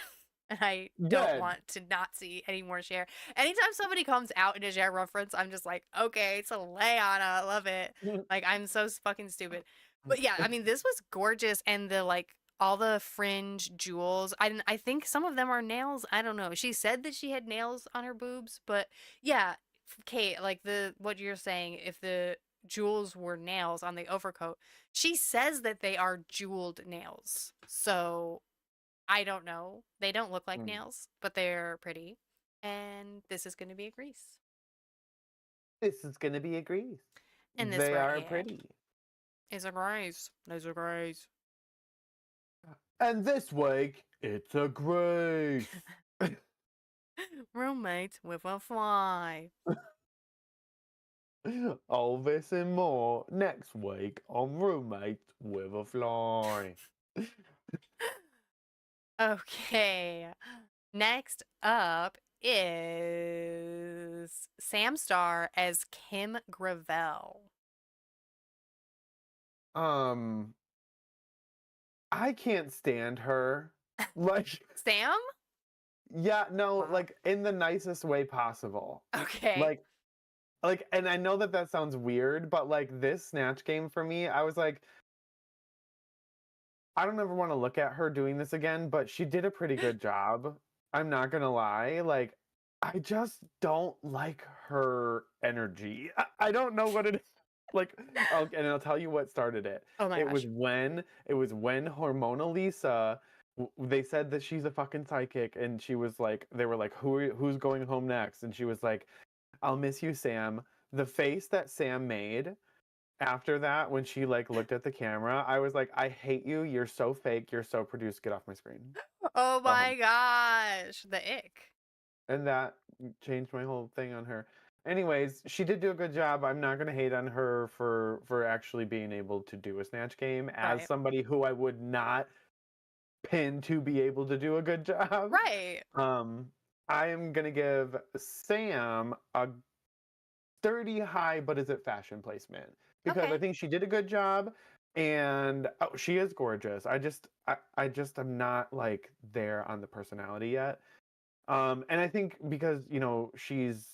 and I don't Good. want to not see any more Cher. Anytime somebody comes out in a Cher reference, I'm just like, okay, it's a Leona, I love it. Like I'm so fucking stupid. But yeah, I mean, this was gorgeous, and the like all the fringe jewels. I think some of them are nails. I don't know. She said that she had nails on her boobs, but yeah, Kate, like the what you're saying, if the jewels were nails on the overcoat, she says that they are jeweled nails. So I don't know. They don't look like Mm. nails, but they're pretty. And this is going to be a grease. This is gonna be a grease. And this They right are here pretty. is a grease. There's a grease. And this week, it's a grace. Roommates with a fly. All this and more next week on Roommates with a Fly. Okay. Next up is Sam Star as Kim Gravel. um, I can't stand her. Like, Sam? yeah, no, Wow. like in the nicest way possible. Okay. Like, and I know that that sounds weird, but like this Snatch Game for me, I was like, I don't ever want to look at her doing this again, but she did a pretty good job. I'm not gonna lie. Like, I just don't like her energy. I don't know what it is. Like, and I'll tell you what started it. Oh my gosh. It was when Hormona Lisa. They said that she's a fucking psychic, and she was like, they were like, who's going home next? And she was like, I'll miss you, Sam. The face that Sam made after that, when she like looked at the camera, I was like, I hate you. You're so fake. You're so produced. Get off my screen. Oh Go home. my gosh. The ick. And that changed my whole thing on her. Anyways, she did do a good job. I'm not gonna hate on her for actually being able to do a snatch game as Right. somebody who I would not pin to be able to do a good job. Right. Um, I am gonna give Sam a 30 high, but is it fashion placement? Because I Okay. think she did a good job, and oh, she is gorgeous. I just am not like there on the personality yet. And I think because she's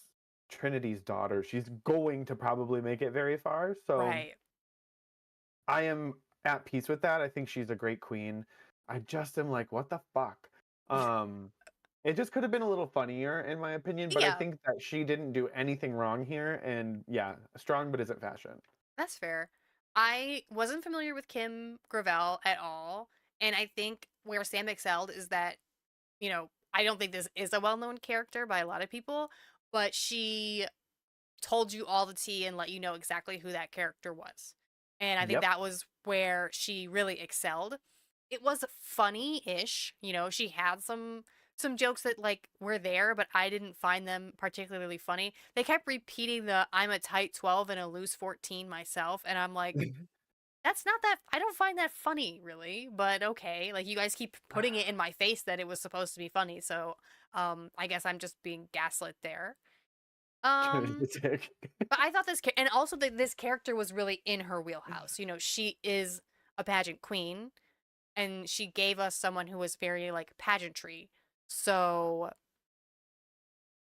Trinity's daughter, she's going to probably make it very far. So Right. I am at peace with that. I think she's a great queen. I just am like, what the fuck? Um, it just could have been a little funnier, in my opinion, but I Yeah, think that she didn't do anything wrong here. And yeah, strong, but isn't fashion. that's fair. I wasn't familiar with Kim Gravel at all, and I think where Sam excelled is that, I don't think this is a well-known character by a lot of people, but she told you all the tea and let you know exactly who that character was. And I think Yep. that was where she really excelled. It was funny-ish, she had some jokes that like were there, but I didn't find them particularly funny. They kept repeating the I'm a tight 12 and a loose 14 myself, and I'm like, that's not that I don't find that funny really, but okay. Like you guys keep putting it in my face that it was supposed to be funny, so I guess I'm just being gaslit there. Um Kinetic. but I thought and also that this character was really in her wheelhouse. She is a pageant queen, and she gave us someone who was very like pageantry. So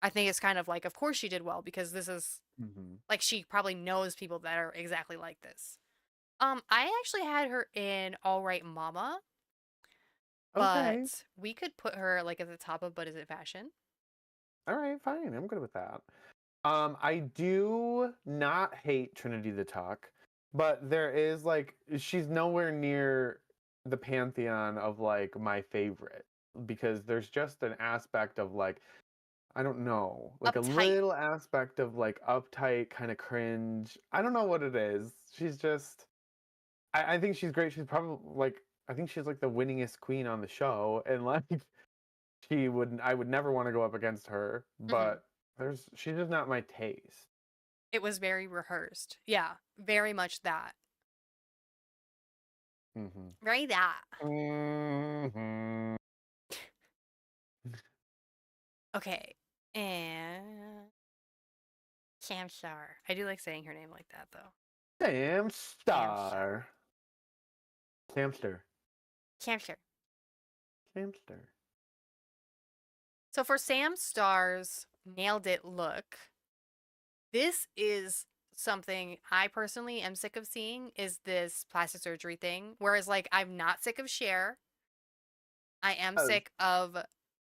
I think it's kind of like, of course she did well because this is Mhm. like she probably knows people that are exactly like this. I actually had her in All Right Mama, Okay. but we could put her like at the top of But Is It Fashion? All right, fine. I'm good with that. I do not hate Trinity the Tuck, but there is like she's nowhere near the pantheon of like my favorite because there's just an aspect of like I don't know, like a Uptight. little aspect of like uptight kind of cringe. I don't know what it is. She's just I think she's great. She's probably like I think she's like the winningest queen on the show and like I would never want to go up against her, Hmm. but she's just not my taste. It was very rehearsed. Yeah, very much that. Mhm. Very that. Mhm. Okay. And Shamstar. I do like saying her name like that though. Sam Shamstar. Star. Samster. Shamstar. Samster. So for Sam Star's nailed it look, this is something I personally am sick of seeing is this plastic surgery thing. Whereas like I'm not sick of Cher. I am Yes. sick of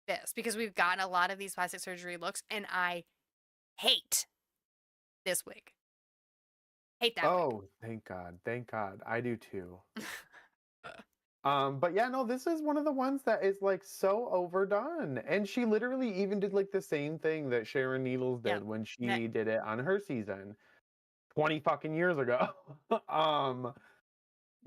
this because we've gotten a lot of these plastic surgery looks and I hate this wig. Hate that wig. Oh, thank God. Thank God. I do too. But yeah, no, this is one of the ones that is like so overdone. And she literally even did like the same thing that Sharon Needles Yep. did when Ne- she did it on her season 20 fucking years ago. um,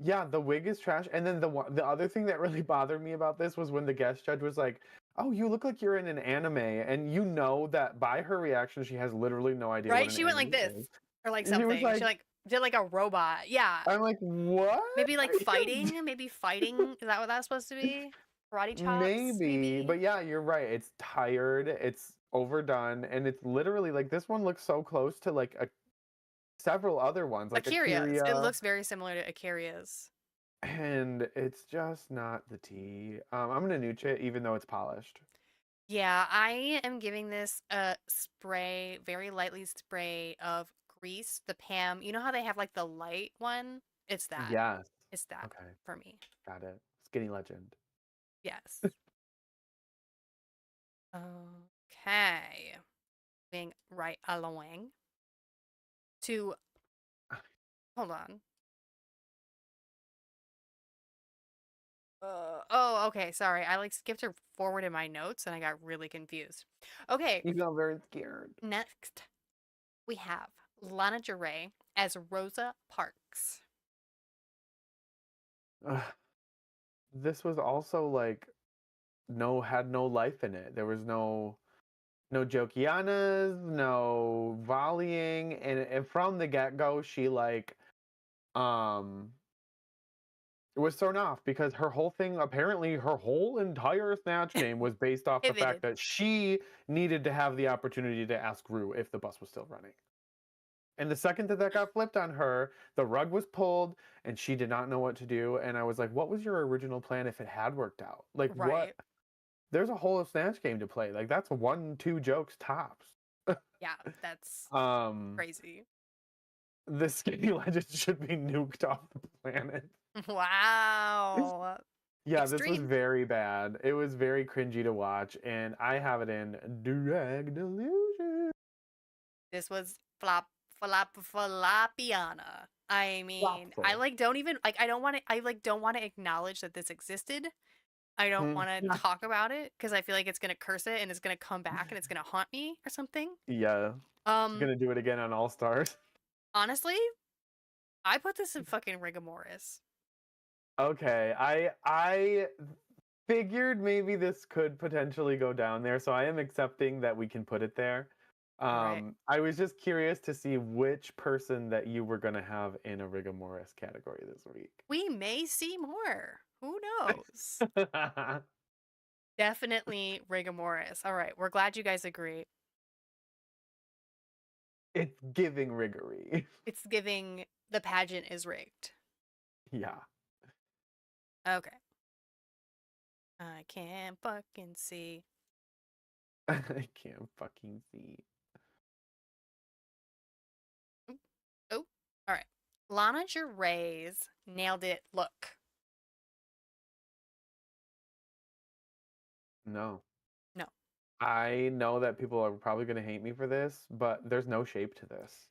Yeah, the wig is trash. And then the other thing that really bothered me about this was when the guest judge was like, "Oh, you look like you're in an anime," and you know that by her reaction, she has literally no idea what right? an She went like anime this is. or like She was something. She like, like did like a robot. Yeah. "I'm like, what?" Maybe like fighting. Maybe fighting. Is that what that's supposed to be? Karate chops, Maybe, maybe? but yeah, you're right. It's tired. It's overdone, and it's literally like this one looks so close to like several other ones, like Akira's. It Akira. looks very similar to Akira's. And it's just not the tea. I'm gonna nooch it, even though it's polished. Yeah, I am giving this a spray, very lightly spray of grease, the Pam. You know how they have like the light one? It's that. Yes. It's that Okay, for me. got it. Skinny legend. Yes. Okay. Being right along to hold on. Oh, okay. Sorry. I like skipped her forward in my notes and I got really confused. Okay. You felt very scared. Next, we have Lana Del Rey as Rosa Parks. Ugh. This was also like had no life in it. There was no Jokianas, no volleying, and from the get go, she like um was thrown off because her whole thing, apparently, her whole entire Snatch game was based off the fact Pivoted. that she needed to have the opportunity to ask Rue if the bus was still running. And the second that got flipped on her, the rug was pulled and she did not know what to do. And I was like, what was your original plan if it had worked out? Like, what? Right. There's a whole Snatch game to play. Like, that's one, two jokes tops. Yeah, that's um, crazy. the skinny legend should be nuked off the planet. Wow. Yeah, this was Extreme. very bad. It was very cringy to watch, and I have it in Drag Delusion. This was Falapiana. I mean, I Flopful. like don't even like I don't want to I like don't want to acknowledge that this existed. I don't Mm, want to talk about it because I feel like it's gonna curse it and it's gonna come back and it's gonna haunt me or something. yeah, it's Um, gonna do it again on All Stars. honestly, I put this in fucking rigomoris. Okay, I figured maybe this could potentially go down there, so I am accepting that we can put it there. All right. I was just curious to see which person that you were gonna have in a Rigomoris category this week. We may see more. Who knows? Definitely rigomoris. All right. We're glad you guys agree. It's giving riggory. It's giving the pageant is rigged. Yeah. Okay. I can't fucking see. I can't fucking see. Oh, all right. Lana Gervais nailed it. Look. No. No. I know that people are probably gonna hate me for this, but there's no shape to this.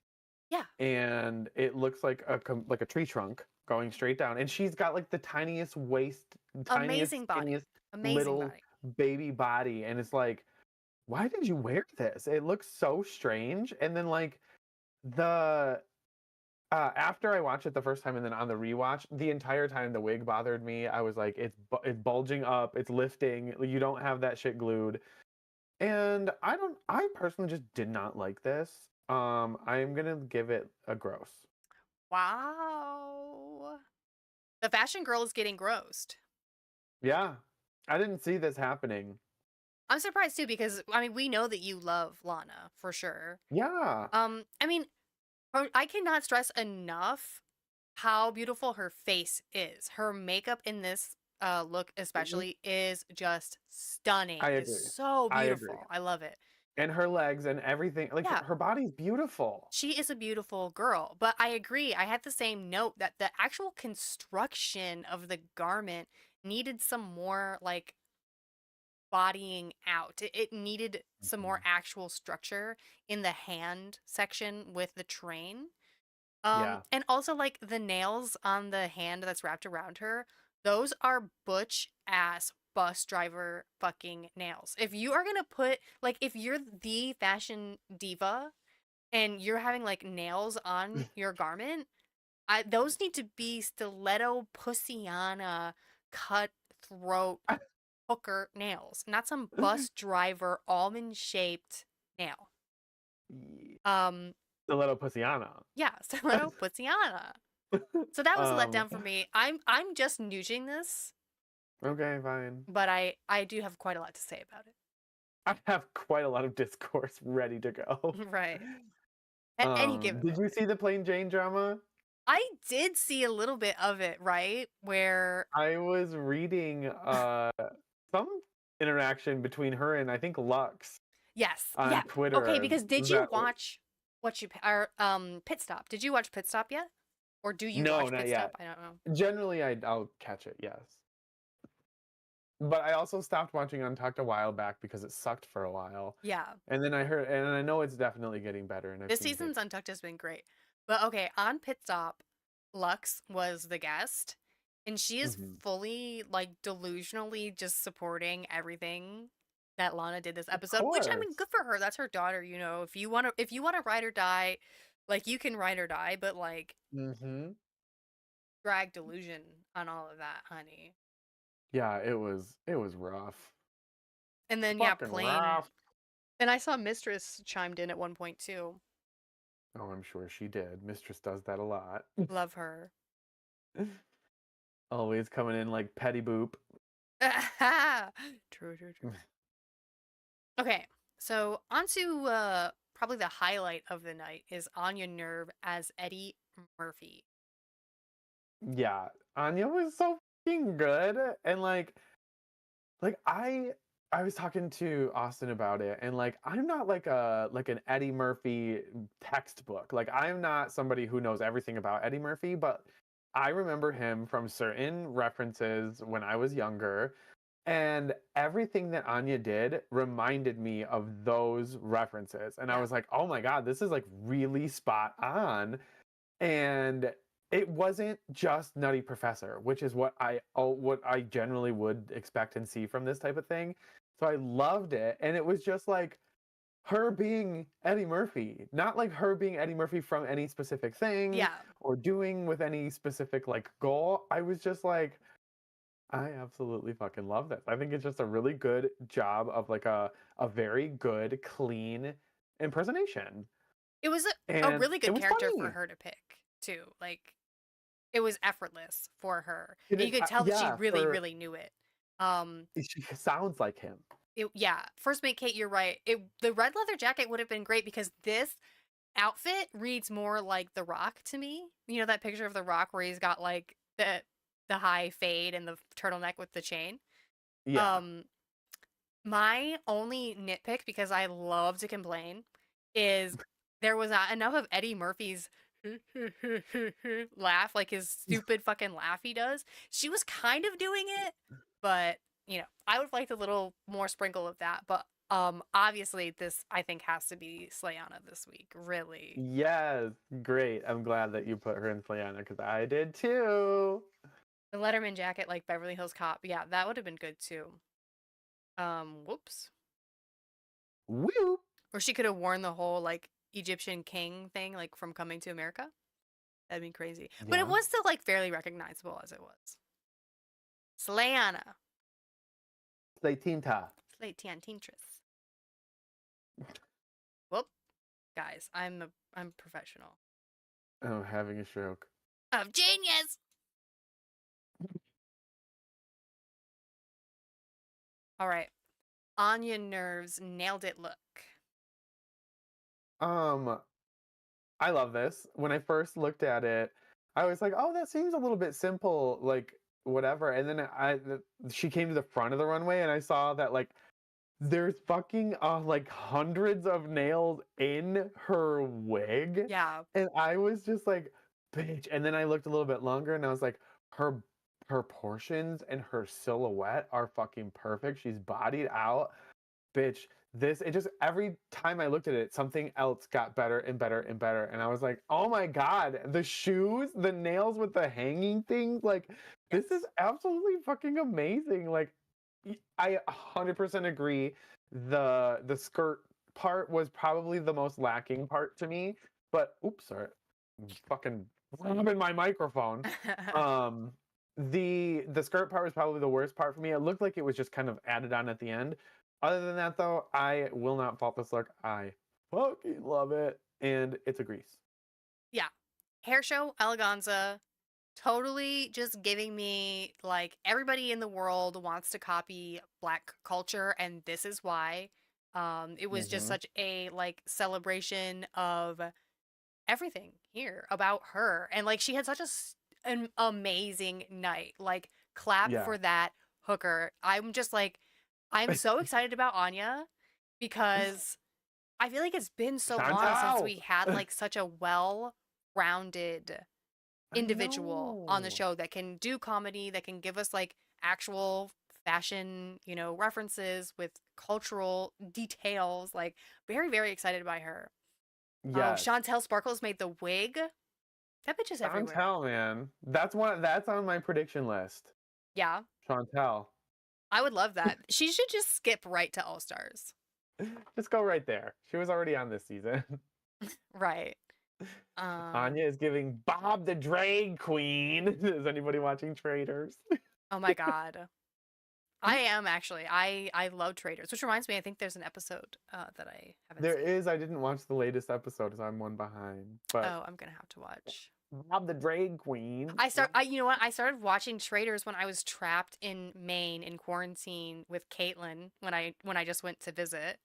Yeah, And it looks like like a tree trunk going straight down, and she's got like the tiniest waist, tiniest, amazing body. skinniest Amazing little body. baby body, and it's like, why did you wear this? It looks so strange. And then like the after I watched it the first time and then on the rewatch, the entire time the wig bothered me. I was like, it's bulging up, it's lifting. You don't have that shit glued. And I personally just did not like this. I'm gonna give it a gross. Wow. The fashion girl is getting grossed. Yeah. I didn't see this happening. I'm surprised too because I mean we know that you love Lana for sure. Yeah. I mean, I cannot stress enough how beautiful her face is. Her makeup in this look Mhm. especially is just stunning. I It's agree. so I agree. beautiful. I love it. And her legs and everything, like Yeah, her body's beautiful. she is a beautiful girl, but I agree. I had the same note that the actual construction of the garment needed some more like bodying out. It needed some more Mhm. actual structure in the hand section with the train. Yeah. And also like the nails on the hand that's wrapped around her, those are butch ass bus driver fucking nails. If you are gonna put like if you're the fashion diva and you're having like nails on your garment, those need to be stiletto pussiana cutthroat hooker nails, not some bus driver almond shaped nail. Ye- Um, The little pussiana. yeah, stiletto pussiana. So that was a um letdown for me. I'm just nooging this, okay, fine. but I do have quite a lot to say about I have quite a lot of discourse ready to go. it. Right. At any given Did you moment. see the Plain Jane drama? I did see a little bit of it, right? Where I was reading some interaction between her and I think Lux yes, yeah. on Okay, Twitter because did you that watch what you or Pit Stop? Did you watch Pit Stop yet? Or do you no, watch not Pit yet. Stop? I don't know. Generally I'll catch it, yes. But I also stopped watching Untucked a while back because it sucked for a while. Yeah. And then I heard and I know it's definitely getting better and I've This seen season's pics. Untucked has been great. But okay, on Pit Stop, Lux was the guest, and she is Mhm. fully like delusionally just supporting everything that Lana did this Of episode, which I mean, course. good for her. That's her daughter, you know. If you want to ride or die, like you can ride or die, but like Mhm. drag delusion on all of that, honey. Yeah, it was rough. And then yeah, Fucking plain. rough. And I saw Mistress chimed in at one point too. Oh, I'm sure she did. Mistress does that a lot. Love her. Always coming in like petty boop. True, true, true. Okay, so on to probably the highlight of the night is Anya Nerve as Eddie Murphy. Yeah, Anya was so fucking good, and like I was talking to Austin about it, and like I'm not like an Eddie Murphy textbook. Like I'm not somebody who knows everything about Eddie Murphy, but I remember him from certain references when I was younger, and everything that Anya did reminded me of those references, and I Yeah. was like, oh my god, this is like really spot on. And it wasn't just Nutty Professor, which is what I generally would expect and see from this type of thing. So I loved it, and it was just like her being Eddie Murphy, not like her being Eddie Murphy from any specific thing Yeah. or doing with any specific like goal. I was just like, I absolutely fucking love this. I think it's just a really good job of like a very good, clean impersonation. It was a And really it good was character for funny. her to pick, too. Like, it was effortless for her. It And you is, could tell that she yeah, really, for really knew it. Um, she sounds like him. yeah, First Mate Kate, you're right. The red leather jacket would have been great because this outfit reads more like The Rock to me. You know that picture of The Rock where he's got like the high fade and the turtleneck with the chain? Yeah. Um, my only nitpick, because I love to complain, is there was not enough of Eddie Murphy's laugh, like his stupid fucking laugh he does. She was kind of doing it, but I would have liked a little more sprinkle of that. But Obviously this I think has to be Slayana this week. Really. Yes, great. I'm glad that you put her in Slayana because I did too. The Letterman jacket, like Beverly Hills Cop. Yeah, that would have been good too. Whoops. Woo! Or she could have worn the whole like Egyptian king thing, like from Coming to America. That'd be crazy. But it Yeah. was still like fairly recognizable as it was. Slayana. Slay Tinta. Slay Tiantintris. Whoop. Guys, I'm professional. Oh, having a stroke. Of genius. All right. Anya Nerves nailed it look. Um, I love this. When I first looked at it, I was like, "Oh, that seems a little bit simple, like whatever." And then she came to the front of the runway, and I saw that like there's fucking like hundreds of nails in her wig, Yeah. and I was just like, "Bitch!" And then I looked a little bit longer, and I was like, her portions and her silhouette are fucking perfect. She's bodied out, bitch. This it just every time I looked at it, something else got better and better and better, and I was like, "Oh my god, the shoes, the nails with the hanging things, like this Yes. is absolutely fucking amazing." Like, I 100% agree. The skirt part was probably the most lacking part to me, but oops, sorry, I'm fucking rubbing my microphone. Um, the skirt part was probably the worst part for me. It looked like it was just kind of added on at the end. Other than that, though, I will not fault this look. I fucking love it, and it's a grease. Yeah. Hair show eleganza. Totally just giving me like everybody in the world wants to copy black culture and this is why. It was just Hmm. such a like celebration of everything here about her and like she had such an amazing night. Like clap Yeah. for that hooker. I'm just like I'm so excited about Anya because I feel like it's been so long since Chantal. we had like such a well-rounded I individual on the know. show that can do comedy, that can give us like actual fashion, you know, references with cultural details. Like, very, very excited by her. Oh, Yes. Chantel Sparkles made the wig. That bitch is everywhere. Chantal, man. That's one. That's on my prediction list. Yeah, Chantal. I would love that. She should just skip right to All Stars. Just go right there. She was already on this season. Right. Anya is giving Bob the Drag Queen. Is anybody watching Traders? Oh my God. I am actually. I love Traders, which reminds me, I think there's an episode that I haven't There seen. is. I didn't watch the latest episode, so I'm one behind. But Oh, I'm gonna have to watch. Bob the Drag Queen. You know what? I started watching Traders when I was trapped in Maine in quarantine with Caitlin when I just went to visit.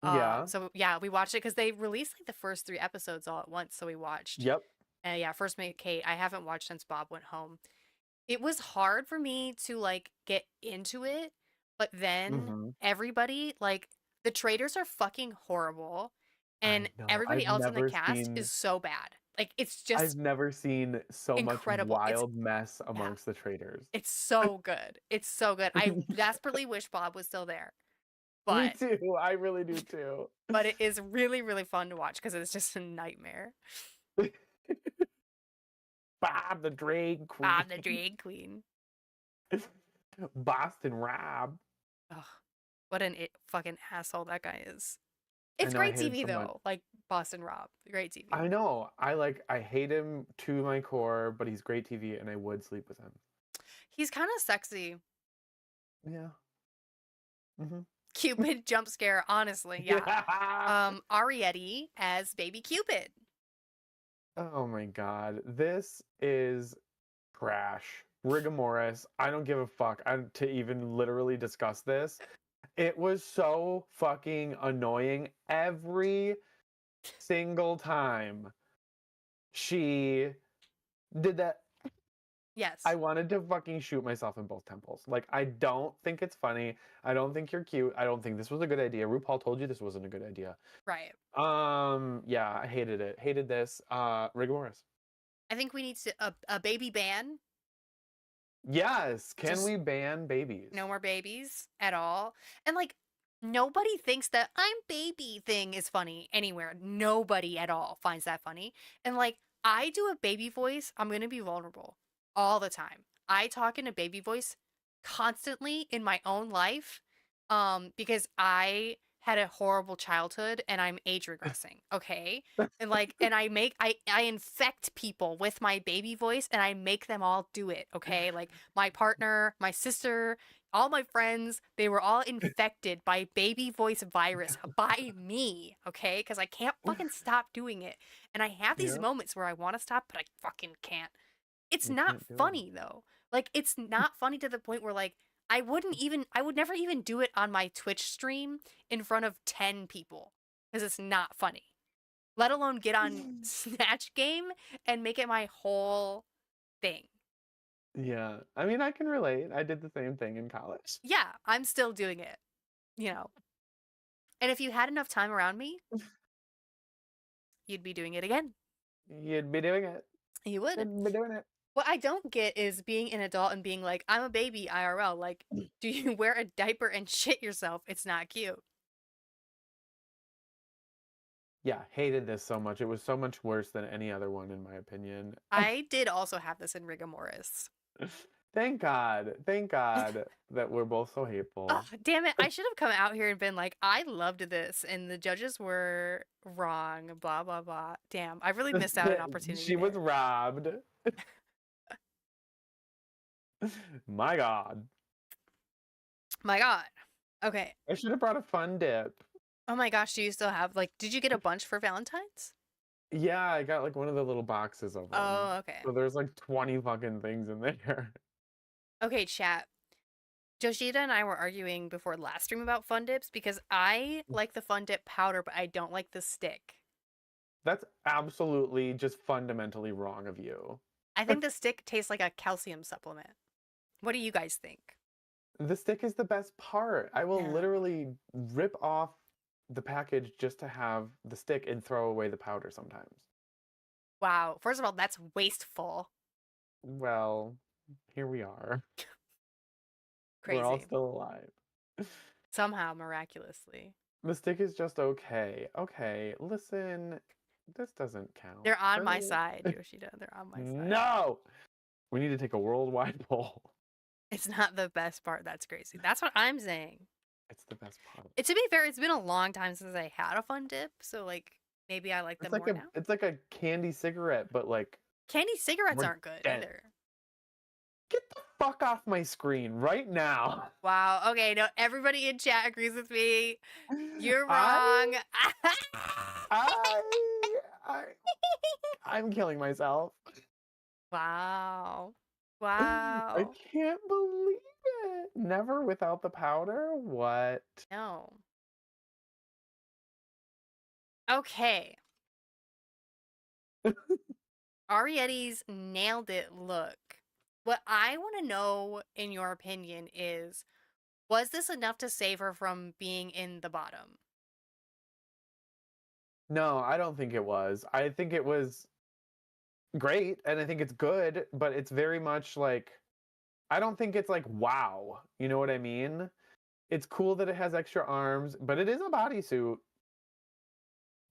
Yeah. So yeah, we watched it because they released like the first three episodes all at once. So we watched. Yep. Yeah, first mate Kate. I haven't watched since Bob went home. It was hard for me to like get into it, but then Hmm. everybody like the traders are fucking horrible, I and know. everybody else in the cast is so bad. Like it's I've just never seen so much incredible. It's wild mess yeah. amongst the traders. It's so good. It's so good. I desperately wish Bob was still there. Me But too. I really do too. it is really really fun to watch because it's just a nightmare. Bob the Drag Bob the Queen. drag queen. Boston Rob. Ugh, what an fucking asshole that guy is. I It's know, I great hate him TV so much. though. Like Boston Rob, great TV. I know. I hate him to my core, but he's great TV and I would sleep with him. He's kind of sexy. Yeah. Hmm. Cupid jump scare, honestly, yeah. Arietti as Baby Cupid. Oh my god. This is trash. Rigomoris. I don't give a fuck to even literally discuss this. It was so fucking annoying every single time she did that. Yes, I wanted to fucking shoot myself in both temples. Like, I don't think it's funny. I don't think you're cute. I don't think this was a good idea. RuPaul told you this wasn't a good idea. right. Yeah, I hated it. Hated this. Rigomoris. I think we need a baby ban. Yes. Can Just we ban babies? no more babies at all. And like Nobody thinks that I'm baby thing is funny anywhere. Nobody at all finds that funny. And like, I do a baby voice, I'm going to be vulnerable all the time. I talk in a baby voice constantly in my own life because I had a horrible childhood and I'm age regressing, okay? And I infect people with my baby voice and I make them all do it, okay? Like my partner, my sister, all my friends, they were all infected by baby voice virus by me, okay? Because I can't fucking stop doing it. And I have these Yeah, moments where I want to stop, but I fucking can't. It's you not can't do it. funny though. Like, it's not funny to the point where, like, I would never even do it on my Twitch stream in front of 10 people because it's not funny. Let alone get on Snatch Game and make it my whole thing. Yeah, I mean, I can relate. I did the same thing in college. Yeah, I'm still doing it, you know. And if you had enough time around me, you'd be doing it again. You'd be doing it. You would. You'd be doing it. What I don't get is being an adult and being like, I'm a baby IRL. Like, do you wear a diaper and shit yourself? It's not cute. Yeah, hated this so much. It was so much worse than any other one, in my opinion. I did also have this in rigor mortis. Thank God. Thank God that we're both so hateful. Oh, damn it. I should have come out here and been like, I loved this, and the judges were wrong, blah, blah, blah. Damn, I really missed out on an opportunity. She was there. robbed. My God. My God. Okay. I should have brought a fun dip. Oh my gosh, do you still have, like, did you get a bunch for Valentine's? Yeah, I got like one of the little boxes of them. Oh, okay. So there's like 20 fucking things in there. Okay, chat. Joshita and I were arguing before last stream about Fun Dips because I like the Fun Dip powder, but I don't like the stick. That's absolutely just fundamentally wrong of you. I think the stick tastes like a calcium supplement. What do you guys think? The stick is the best part. I will Yeah. literally rip off the package just to have the stick and throw away the powder sometimes. Wow. First of all, that's wasteful. Well, here we are. Crazy. We're all still alive. Somehow, miraculously. The stick is just okay. Okay, listen, this doesn't count. They're on my side, Yoshida. They're on my side. No! We need to take a worldwide poll. It's not the best part. That's crazy. That's what I'm saying. It's the best part. To be fair, it's been a long time since I had a Fun Dip, so like maybe I like them more now. It's like a candy cigarette, but like Candy cigarettes we're aren't good dead. either. Get the fuck off my screen right now. Wow. Okay. No, everybody in chat agrees with me. You're wrong. I'm killing myself. Wow. Wow. I can't believe it. Never without the powder? What? No. Okay. Arietti's nailed it look. What I want to know, in your opinion, is was this enough to save her from being in the bottom? No, I don't think it was. I think it was great and I think it's good, but it's very much like, I don't think it's like, wow. You know what I mean? It's cool that it has extra arms, but it is a bodysuit.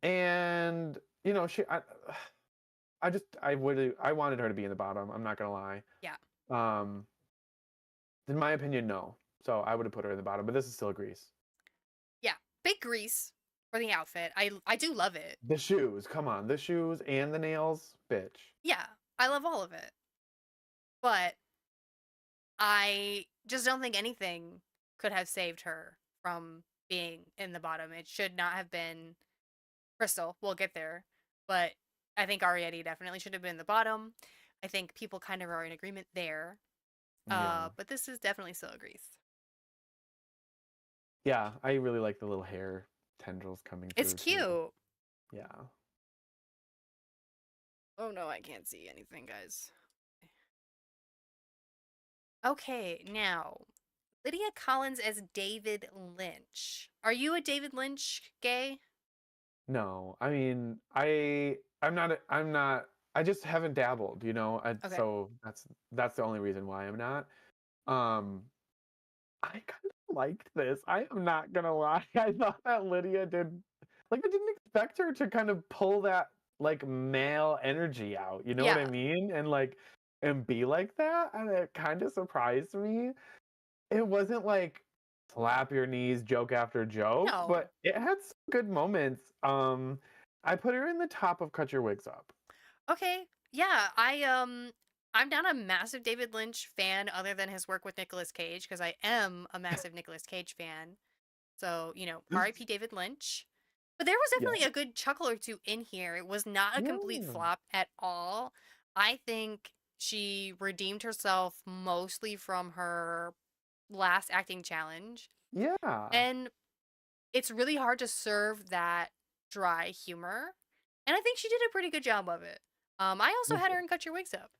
And, you know, I wanted her to be in the bottom. I'm not gonna lie. Yeah. In my opinion, no. So I would have put her in the bottom, but this is still Grease. Yeah. Big grease for the outfit. I do love it. The shoes, come on, the shoes and the nails, bitch. Yeah. I love all of it. But I just don't think anything could have saved her from being in the bottom. It should not have been Crystal. We'll get there. But I think Arietti definitely should have been in the bottom. I think people kind of are in agreement there. Yeah. But this is definitely still a Grease. Yeah, I really like the little hair tendrils coming through. It's cute. Too. Yeah. Oh no, I can't see anything, guys. Okay, now Lydia Collins as David Lynch. Are you a David Lynch gay? No, I mean, I'm not. I just haven't dabbled, you know. So that's the only reason why I'm not. I kind of liked this. I am not gonna lie. I thought that Lydia did like I didn't expect her to kind of pull that like male energy out. You know what I Yeah. mean? And be like that. And it kind of surprised me. It wasn't like slap your knees joke after joke, No. but it had some good moments. I put her in the top of Cut Your Wigs Up. Okay. Yeah, I'm not a massive David Lynch fan other than his work with Nicolas Cage because I am a massive Nicolas Cage fan. So, R.I.P. David Lynch. But there was Yeah. definitely a good chuckle or two in here. It was not a complete Yeah. flop at all. I think she redeemed herself mostly from her last acting challenge. Yeah. And it's really hard to serve that dry humor. And I think she did a pretty good job of it. I also had her in Cut Your Wigs Up.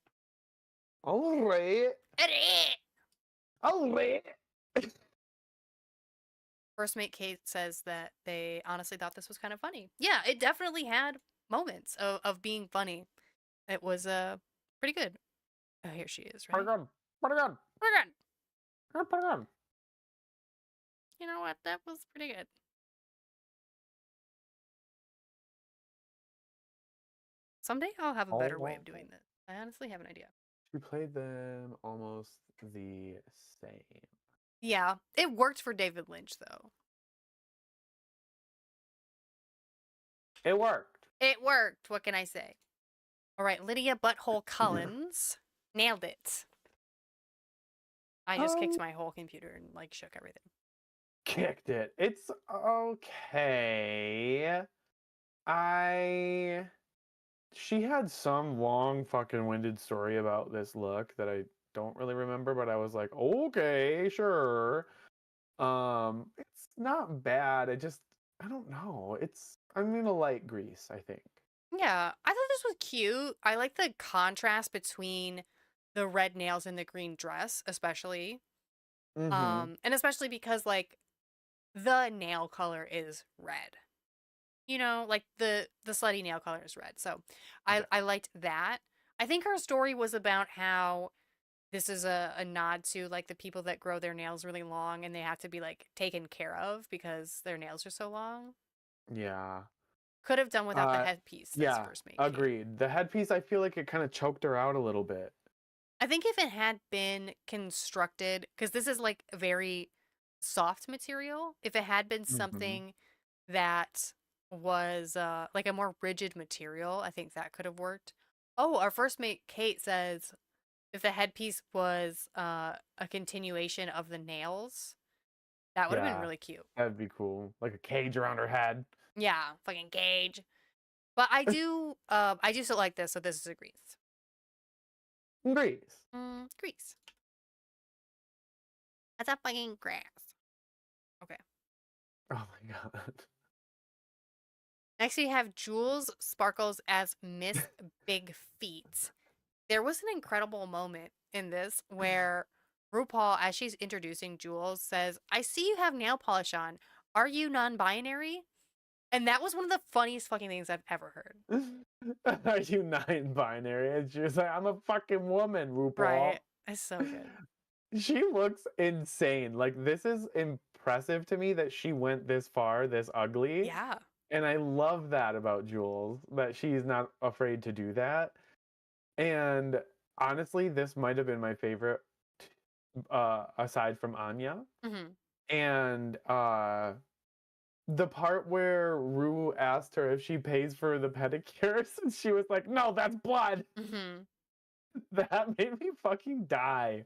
All right. Eddie! All right. First Mate Kate says that they honestly thought this was kind of funny. Yeah, it definitely had moments of being funny. It was pretty good. Oh, here she is, Put it right? on. Put it on. We're good. Put it on. You know what? That was pretty good. Someday I'll have a better way of doing this. I honestly have an idea. She played them almost the same. Yeah, it worked for David Lynch though. It worked. It worked. What can I say? All right, Lydia Butthole Collins nailed it. I just kicked my whole computer and like shook everything. Kicked it. It's okay. She had some long fucking winded story about this look that I don't really remember, but I was like, okay, sure. It's not bad. I don't know. I'm gonna like Grease, I think. Yeah, I thought this was cute. I like the contrast between the red nails and the green dress, especially. Mm-hmm. And especially because like the nail color is red. Like the slutty nail color is red. So Yeah. I liked that. I think her story was about how this is a nod to like the people that grow their nails really long and they have to be like taken care of because their nails are so long. Yeah. Could have done without the Uh headpiece that's yeah, First Mate Kate. agreed. The headpiece, I feel like it kind of choked her out a little bit. I think if it had been constructed, because this is like very soft material, if it had been Mm-hmm. something that was like a more rigid material, I think that could have worked. Oh, our First Mate Kate says if the headpiece was a continuation of the nails, that would have been Yeah, really cute. that'd be cool. Like a cage around her head. Yeah, fucking Gage. But I do still like this, so this is a Grease. Grease. Grease. That's a fucking grass. Okay. Oh my god. Next, we have Jules Sparkles as Miss Big Feet. There was an incredible moment in this where RuPaul, as she's introducing Jules, says, I see you have nail polish on. Are you non binary? And that was one of the funniest fucking things I've ever heard. Are you non-binary? And she was like, I'm a fucking woman, RuPaul. Right. It's so good. She looks insane. Like, this is impressive to me that she went this far, this ugly. Yeah. And I love that about Jules, that she's not afraid to do that. And honestly, this might have been my favorite, aside from Anya. Hmm. And the part where Rue asked her if she pays for the pedicures, and she was like, "No, that's blood." Hmm. That made me fucking die.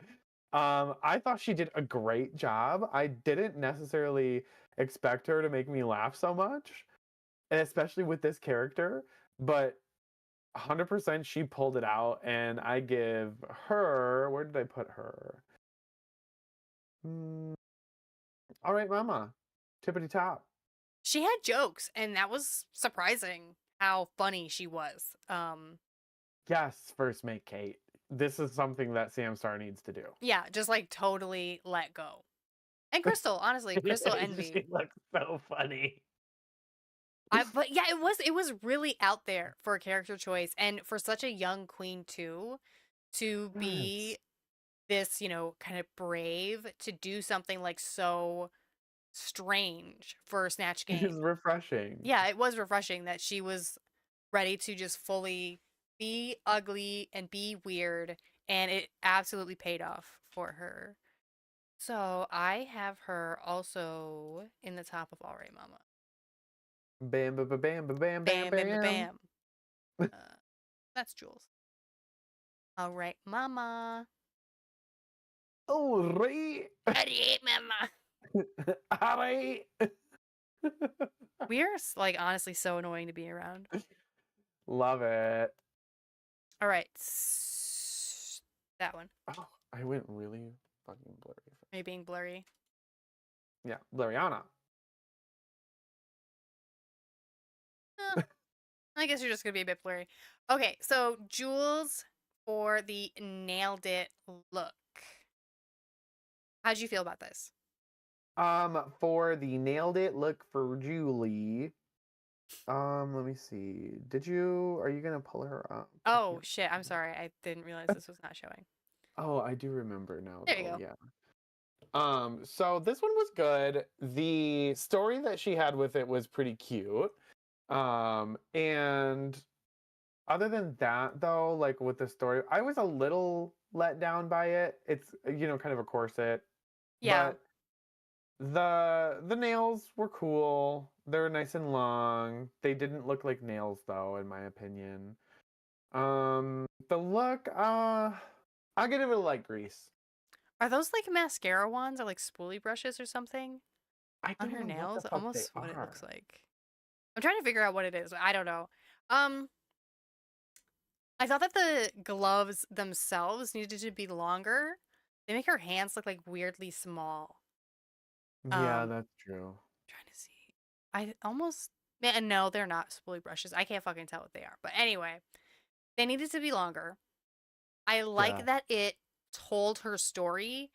I thought she did a great job. I didn't necessarily expect her to make me laugh so much, and especially with this character, but 100% she pulled it out, and I give her, where did I put her? Mm, all right, mama. Tippity top. She had jokes, and that was surprising how funny she was. Yes, First Mate Kate. This is something that Samstar needs to do. Yeah, just like totally let go. And Crystal, honestly, Crystal Envy. She looks so funny. But yeah, it was really out there for a character choice and for such a young queen too to be Yes. this, kind of brave to do something like so strange for Snatch It was Game. refreshing. Yeah, it was refreshing that she was ready to just fully be ugly and be weird, and it absolutely paid off for her. So I have her also in the top of All Right Mama. Bam, bam, bam, bam, bam, bam, Bam, bam, bam, bam. bam. Uh, that's Jules. All Right Mama. All right. All right, Mama. All right. We are like honestly so annoying to be around. Love it. All right, that one. Oh, I went really fucking blurry. Are you being blurry? Yeah, Blurriana. I guess you're just gonna be a bit blurry. Okay, so Jules for the nailed it look. How'd you feel about this? For the nailed it look for Julie. Let me see. Are you gonna pull her up? Oh shit, I'm sorry. I didn't realize this was not showing. Oh, I do remember now There you though, go. yeah. So this one was good. The story that she had with it was pretty cute. And other than that though, like with the story, I was a little let down by it. It's kind of a corset, Yeah. but the nails were cool. They're nice and long. They didn't look like nails though, in my opinion. The look, I'll give it a light grease. Are those like mascara wands or like spoolie brushes or something I on don't her know what the nails? fuck they Almost what it looks are. like. I'm trying to figure out what it is. I don't know. Um, I thought that the gloves themselves needed to be longer. They make her hands look like weirdly small. Yeah, Um, that's true. trying to see. I almost man, no, they're not spoolie brushes. I can't fucking tell what they are. But anyway, they needed to be longer. I Yeah. like that it told her story,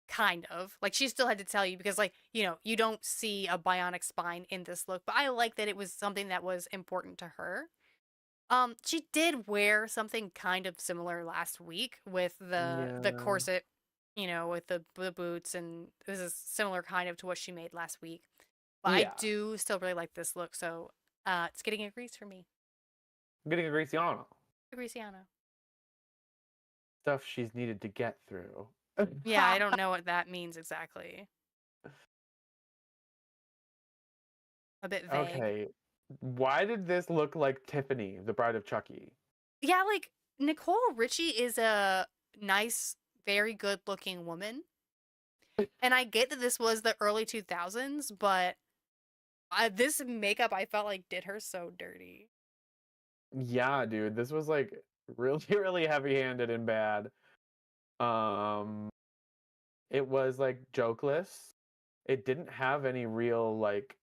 kind of. Like she still had to tell you because like, you don't see a bionic spine in this look, but I like that it was something that was important to her. She did wear something kind of similar last week with the Yeah. corset, with the boots, and this is similar kind of to what she made last week. But I Yeah. do still really like this look, so it's getting a grease for me. I'm getting a Graciano. A Greasiano. Stuff she's needed to get through. Yeah, I don't know what that means exactly. A bit vague. Okay. Why did this look like Tiffany, the bride of Chucky? Yeah, like Nicole Richie is a nice, very good looking woman. And I get that this was the early 2000s, but this makeup I felt like did her so dirty. Yeah, dude. This was like really, really heavy-handed and bad. Um, it was like jokeless. It didn't have any real like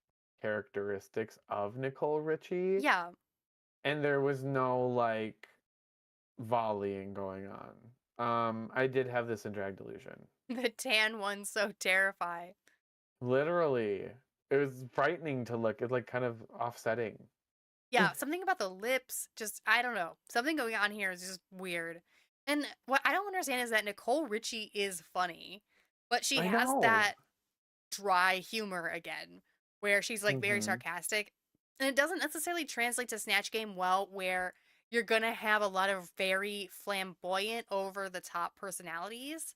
characteristics of Nicole Richie, Yeah, and there was no like volleying going on. I did have this in Drag Delusion. the tan one's so terrifying. Literally, it was frightening to look. It's like kind of offsetting. Yeah, something about the lips, just I don't know. Something going on here is just weird. And what I don't understand is that Nicole Richie is funny, but she I has know. that dry humor again, where she's like very Hmm. sarcastic. And it doesn't necessarily translate to Snatch Game well, where you're gonna have a lot of very flamboyant, over the top personalities,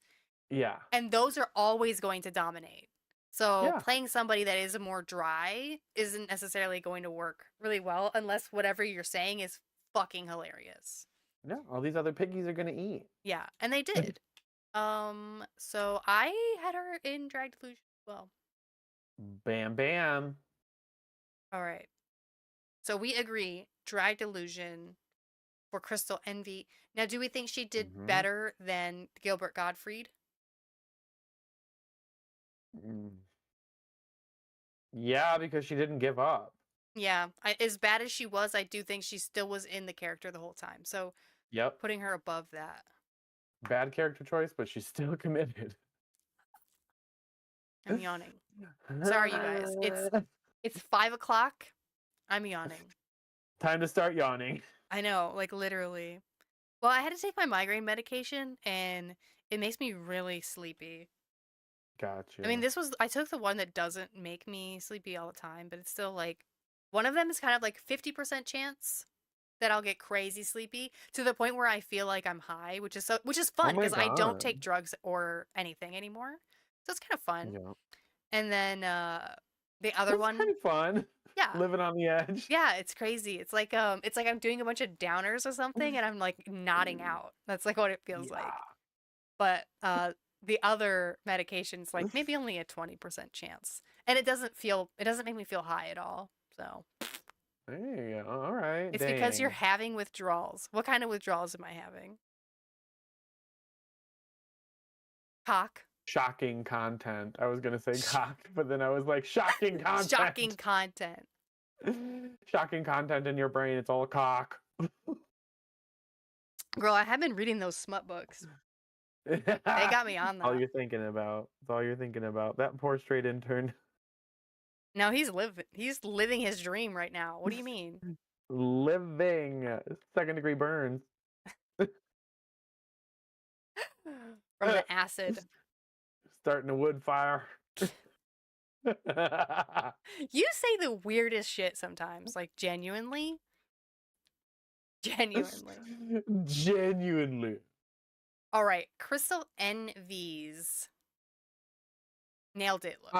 Yeah. and those are always going to dominate. So Yeah. playing somebody that is more dry isn't necessarily going to work really well unless whatever you're saying is fucking hilarious. Yeah. All these other piggies are gonna eat. Yeah, and they did. So I had her in Drag Delusion as well. Bam, bam. All right. So we agree, Drag Delusion for Crystal Envy. Now, do we think she did Hmm. better than Gilbert Gottfried? Yeah, because she didn't give up. Yeah, as bad as she was, I do think she still was in the character the whole time. So Yep. putting her above that. Bad character choice, but she's still committed. I'm yawning. Sorry, you guys. It's 5 o'clock. I'm yawning. Time to start yawning. I know, like literally. Well, I had to take my migraine medication, and it makes me really sleepy. I mean, Gotcha. I took the one that doesn't make me sleepy all the time, but it's still like, one of them is kind of like 50% chance that I'll get crazy sleepy to the point where I feel like I'm high, which is Oh fun my because I don't god. take drugs or anything anymore. So it's kind of fun. Yeah. And then the other That's kind one, of fun. yeah. Living on the edge. Yeah, it's crazy. It's like I'm doing a bunch of downers or something and I'm like nodding out. That's like what it feels like. Yeah. But the other medication's like maybe only a 20% chance. And it doesn't make me feel high at all. So, There you go. All right. it's because you're Dang. having withdrawals. What kind of withdrawals am I having? Cock. Shocking content. I was gonna say Sh- cock, but then I was like, shocking Shocking content. content. Shocking content in your brain. It's all cock. Girl, I have been reading those smut books. They got me on All that. you're thinking about. It's all you're thinking about. That poor straight intern. Now he's living his dream right now. What do you mean? Living second degree burns. From the acid. Starting a wood fire. You say the weirdest shit sometimes, like genuinely. Genuinely. Genuinely. All right, Crystal NVs. Nailed it, look.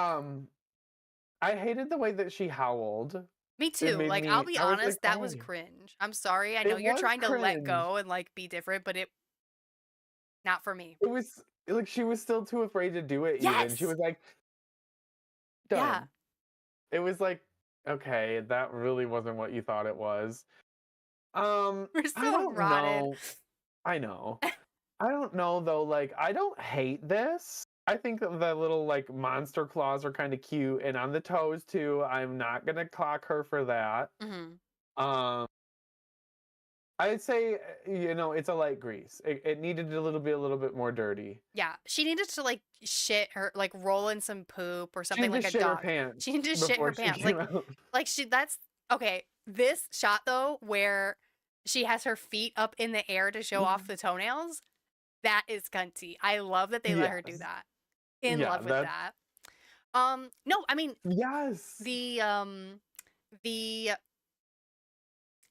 I hated the way that she howled. Me It too. made Like, me. I'll be I was like, honest, that was why? cringe. I'm sorry. I know It you're was trying to let cringe. go and like be different, but it not for me. It was like she was still too afraid to do it. Even she Yes. was like, Yeah. done. It was like, okay, that really wasn't what you thought it was. We're I so don't rotted. know. I know. I don't know though. Like, I don't hate this. I think that the little like monster claws are kind of cute, and on the toes too. I'm not gonna clock her for that. Hmm. Um, I'd say it's a light grease. It needed a little bit more dirty. Yeah. She needed to like shit her, like roll in some poop or She something like just a shit her dog. She pants needed to shit her before she pants. came out. That's okay. This shot though, where she has her feet up in the air to show off the toenails, that is cunty. I love that they let her do Yes. that. In Yeah, love with that that. No, I mean yes. the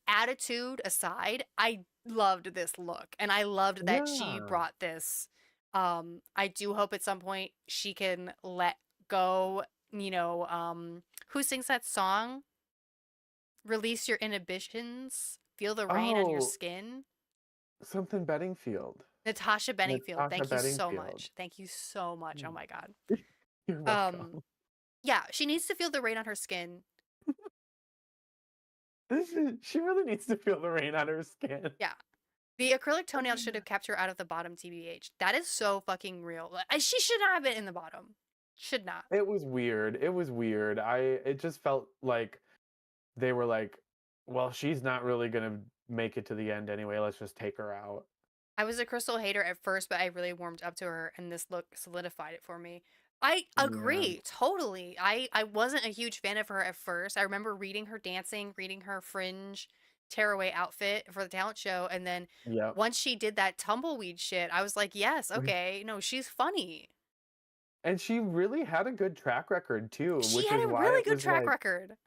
attitude aside, I loved this look and I loved that she Yeah. brought this. I do hope at some point she can let go, who sings that song? Release your inhibitions, feel the rain on your Oh, skin. something Bedingfield. Natasha Bedingfield, Natasha thank you so Bedingfield. much. Thank you so much. Oh Mm. my God. You're Um, welcome. yeah, she needs to feel the rain on her skin. She really needs to feel the rain on her skin. Yeah. The acrylic toenail should have kept her out of the bottom, TBH. That is so fucking real. She should not have been in the bottom. Should not. It was weird. It was weird. It just felt like they were like, well, she's not really gonna make it to the end anyway. Let's just take her out. I was a Crystal hater at first, but I really warmed up to her, and this look solidified it for me. I Yeah. agree, totally. I wasn't a huge fan of her at first. I remember reading her dancing, reading her fringe tearaway outfit for the talent show, and then Yep. once she did that tumbleweed shit, I was like, yes, okay, no, she's funny. And she really had a good track record too, She which had is a why really it good was track like record.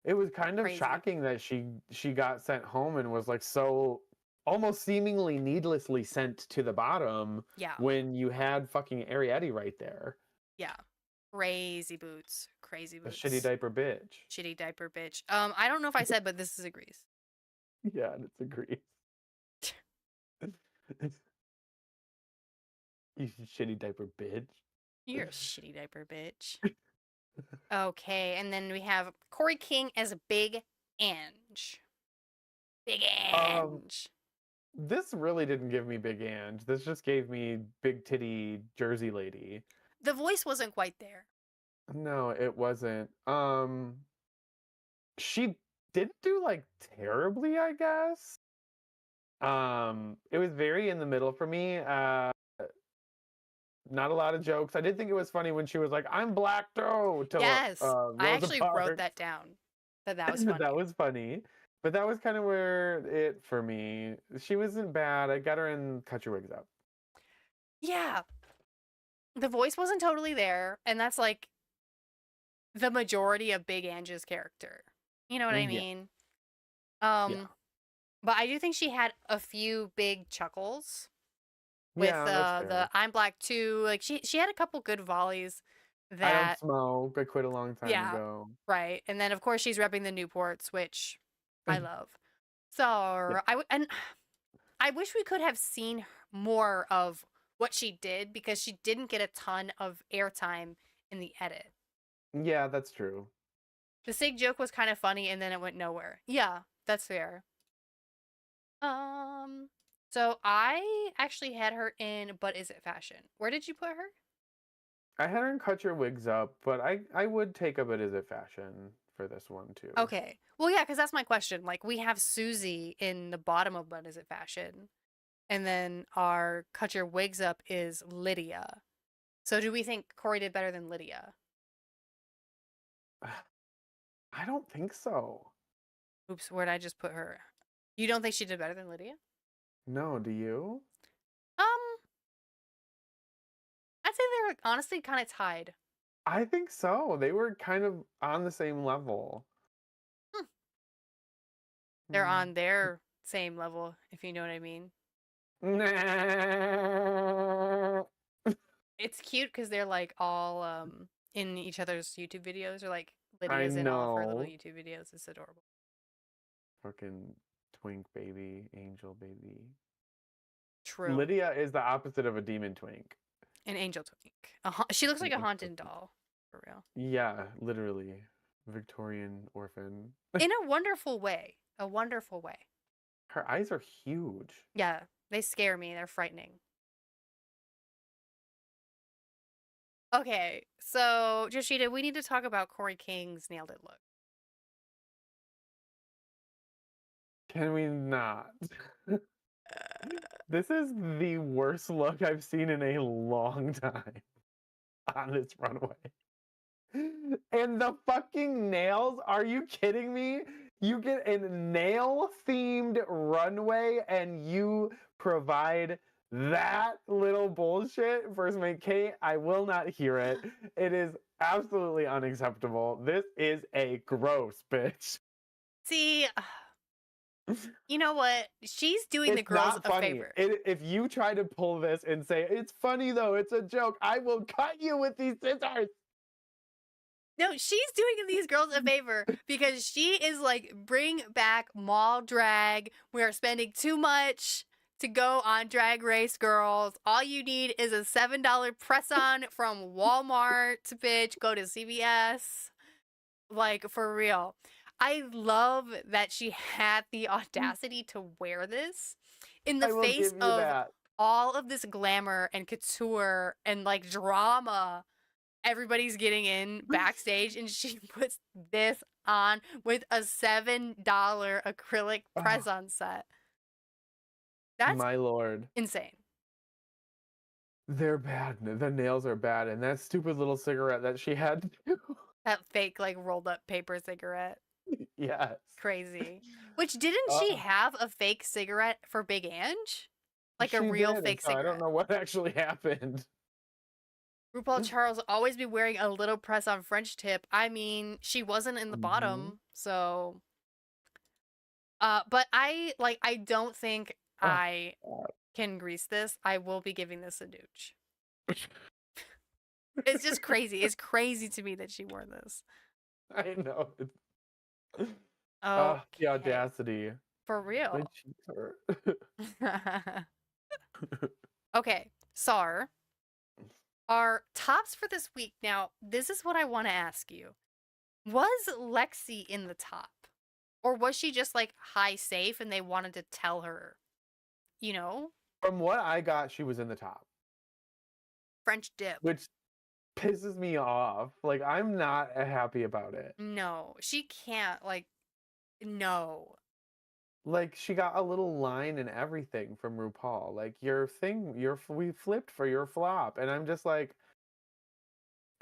it was kind of Crazy. shocking that she got sent home and was like so almost seemingly needlessly sent to the bottom Yeah. when you had fucking Arietti right there. Yeah. Crazy boots. Crazy The boots. shitty diaper bitch. Shitty diaper bitch. I don't know if I said, but this is agrees. Yeah, and it's a grease. You shitty diaper bitch. You're a shitty diaper bitch. Okay, and then we have Corey King as Big Ange. Big Um, Ange. this really didn't give me Big Ange. This just gave me big titty Jersey lady. The voice wasn't quite there. No, it wasn't. She didn't do like terribly, I guess. It was very in the middle for me. Not a lot of jokes. I did think it was funny when she was like, "I'm Black Doe" to Yes, I Rosa actually wrote Parks. that down. That was funny. That was funny. But that was kind of where it for me. She wasn't bad. I got her in Cut Your Wigs Up. Yeah, the voice wasn't totally there, and that's like the majority of Big Angie's character. You know what I Yeah, mean? yeah, Um, but I do think she had a few big chuckles with yeah. That's the fair. "I'm Black too." Like she had a couple good volleys I don't that smoke. I quit a long time yeah, ago. right. And then of course she's repping the Newports, which I love. So Yeah, and I wish we could have seen more of what she did because she didn't get a ton of airtime in the edit. yeah, that's true. The Sig joke was kind of funny and then it went nowhere. Yeah, that's fair. Um, so I actually had her in But Is It Fashion? Where did you put her? I had her in cut your wigs up, but I would take a bit as a fashion for this one too. Okay. Well, yeah, because that's my question. Like, we have Susie in the bottom of But Is It Fashion? And then our Cut Your Wigs Up is Lydia. So do we think Corey did better than Lydia? I don't think so. Oops, where'd I just put her? You don't think she did better than Lydia? No, do you? Um, I'd say they're honestly kind of tied. I think so. They were kind of on the same level. Hmm. They're Mm. on their same level, if you know what I mean. Nah. It's cute because they're like all in each other's YouTube videos, or like I Lydia's in all of her little know. YouTube videos. It's adorable. Fucking twink baby, angel baby. True. Lydia is the opposite of a demon twink. An angel twink. She looks An like a angel haunted twink. doll, for real. Yeah, literally. Victorian orphan. In a wonderful way. A wonderful way. Her eyes are huge. Yeah, they scare me. They're frightening. Okay, so Joshita, we need to talk about Corey King's nailed it look. Can we not? This is the worst look I've seen in a long time on this runway. And the fucking nails, are you kidding me? You get a nail themed runway and you provide that little bullshit for Make Kate. I will not hear it. It is absolutely unacceptable. This is a gross bitch. See, you know what? She's doing the It's girls not a funny. favor. If you try to pull this and say it's funny though, it's a joke, I will cut you with these scissors. No, she's doing these girls a favor because she is like, bring back mall drag. We are spending too much to go on Drag Race, girls. All you need is a $7 press on from Walmart, bitch. Go to CVS. Like, for real. I love that she had the audacity to wear this in the I will face give you of that. all of this glamour and couture and like drama everybody's getting in backstage, and she puts this on with a $7 acrylic Oh, press-on set. That's my lord. insane. They're bad. The nails are bad. And that stupid little cigarette that she had too. That fake like rolled up paper cigarette. Yes. Crazy. Which, didn't she Uh, have a fake cigarette for Big Ange? Like a she real did. fake So I don't cigarette. know what actually happened. RuPaul Charles always be wearing a little press on French tip. I mean, she wasn't in the Mhm. bottom, so but I don't think Oh, I God. can grease this. I will be giving this a nooch. It's just crazy. It's crazy to me that she wore this. I know. The Okay. audacity. For My real. cheeks hurt. Okay. SAR. Our tops for this week. Now, this is what I want to ask you. Was Lexi in the top? Or was she just like high safe and they wanted to tell her, you know, From what I got, she was in the top, French dip? which pisses me off. Like, I'm not happy about it. No, she can't. Like, no. Like, she got a little line and everything from RuPaul. Like, your thing, we flipped for your flop. And I'm just like,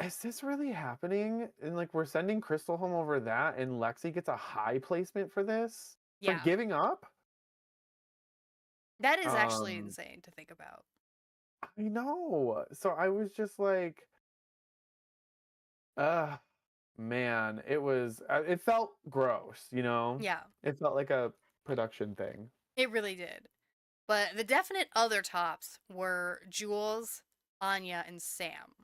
is this really happening? And like, we're sending Crystal home over that, and Lexi gets a high placement for this? For Yeah. giving up? That is actually Um, insane to think about. I know. So I was just like, man, it felt gross, you know? Yeah, It felt like a production thing. it really did. But the definite other tops were Jules, Anya, and Sam.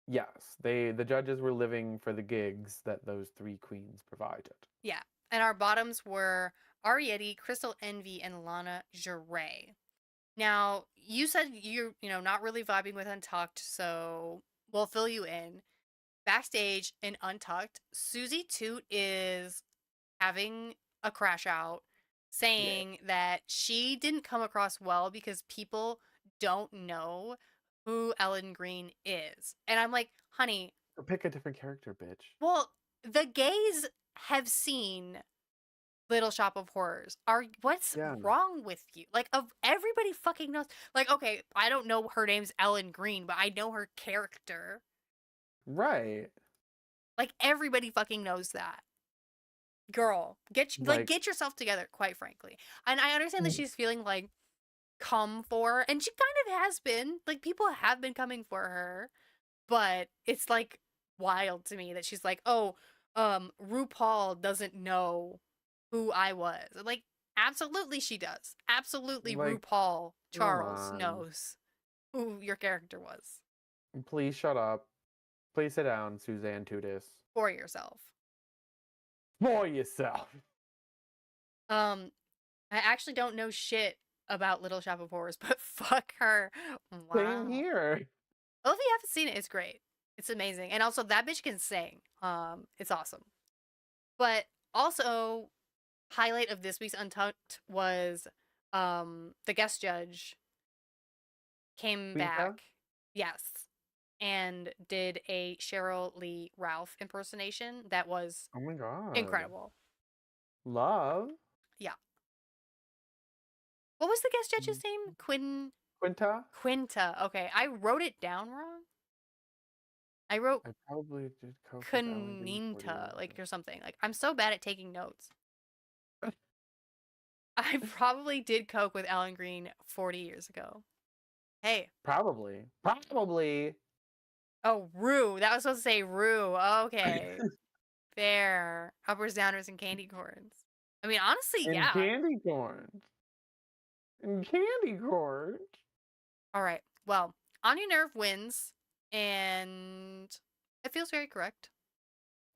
Yes, the judges were living for the gigs that those three queens provided. Yeah. And our bottoms were Arietti, Crystal Envy, and Lana Geray. Now, you said you're not really vibing with Untucked, so we'll fill you in. Backstage in Untucked, Susie Toot is having a crash out, Yeah. saying that she didn't come across well because people don't know who Ellen Green is. And I'm like, honey, Or pick a different character, bitch. well, the gays have seen Little Shop of Horrors. What's Yeah. wrong with you? Like, of everybody fucking knows. Like, okay, I don't know her name's Ellen Green, but I know her character. Right. Like, everybody fucking knows that. Girl, Like, get yourself together, quite frankly. And I understand that she's feeling like come for, and she kind of has been. Like, people have been coming for her, but it's like wild to me that she's like, oh, RuPaul doesn't know who I was. Like, absolutely she does. Absolutely like, RuPaul come Charles on. knows who your character was Please shut up. Please sit down, Suzanne Tudis. for yourself. For yourself. Um, I actually don't know shit about Little Shop of Horrors, but fuck her. Same Wow. here. Well, if you haven't seen it, it's great. It's amazing. And also that bitch can sing. It's awesome. But also highlight of this week's Untucked was the guest judge came Quinta? back. Yes. And did a Cheryl Lee Ralph impersonation that was Oh my god. incredible. Love? Yeah. What was the guest judge's name? Quinta? Quinta. Okay, I wrote it down wrong. I wrote I probably did coke with Ellen Green 40 Kuninta, years like ago. or something. Like I'm so bad at taking notes. I probably did coke with Alan Green 40 years ago. Hey. Probably. Probably. Oh, Rue. That was supposed to say Rue. Okay. Fair. Uppers, downers, and candy corns. I mean, honestly, And yeah. candy corns. And candy corns. All right. Well, Anya Nerve wins, and it feels very correct.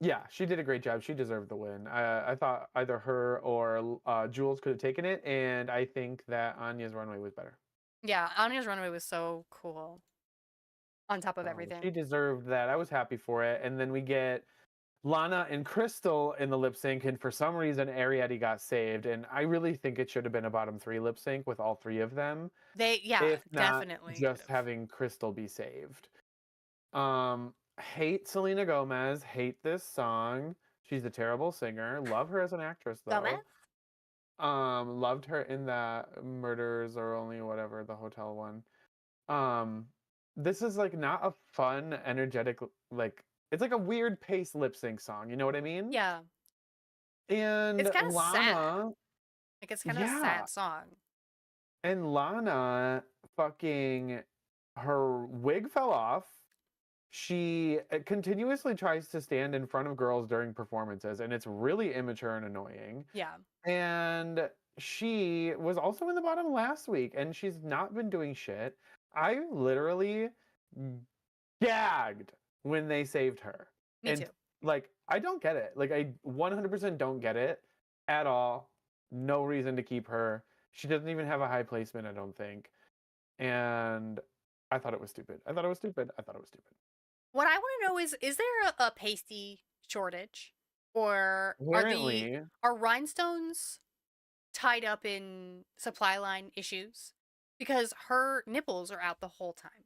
Yeah, she did a great job. She deserved the win. I thought either her or Jules could have taken it, and I think that Anya's runway was better. Yeah, Anya's runway was so cool. On top of So she everything. deserved that. I was happy for it. And then we get Lana and Crystal in the lip sync, and for some reason, Arietti got saved. And I really think it should have been a bottom three lip sync with all three of them, Yeah, if not definitely could just have. having Crystal be saved. Hate Selena Gomez, hate this song. She's a terrible singer. Love her as an actress Gomez? though. Loved her in that Murders or Only Whatever, the hotel one. Um, this is like not a fun, energetic, like it's like a weird pace lip sync song, you know what I mean? Yeah. And It's kind of sad. Lana, Like, it's kind of a yeah, sad song. and Lana fucking her wig fell off. She continuously tries to stand in front of girls during performances, and it's really immature and annoying. Yeah. And she was also in the bottom last week, and she's not been doing shit. I literally gagged when they saved her. Me And too. like, I don't get it. Like, I 100% don't get it at all. No reason to keep her. She doesn't even have a high placement, I don't think. And I thought it was stupid. I thought it was stupid. I thought it was stupid. What I want to know is there a pasty shortage? Or Apparently, are rhinestones tied up in supply line issues? Because her nipples are out the whole time.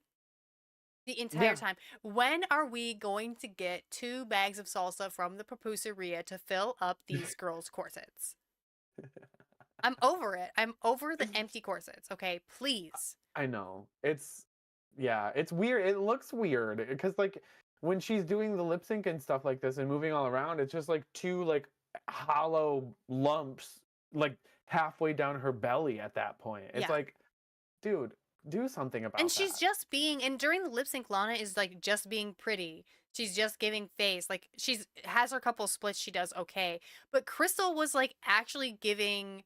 The entire yeah. time. When are we going to get 2 bags of salsa from the pupuseria to fill up these girls' corsets? I'm over it. I'm over the empty corsets, okay? Please. I know. Yeah, it's weird. It looks weird because like when she's doing the lip sync and stuff like this and moving all around, it's just like two like hollow lumps like halfway down her belly at that point. It's Yeah. like, dude, do something about And she's that. just being, and during the lip sync, Lana is like just being pretty. She's just giving face. Like she's has her couple splits, she does okay. But Crystal was like actually giving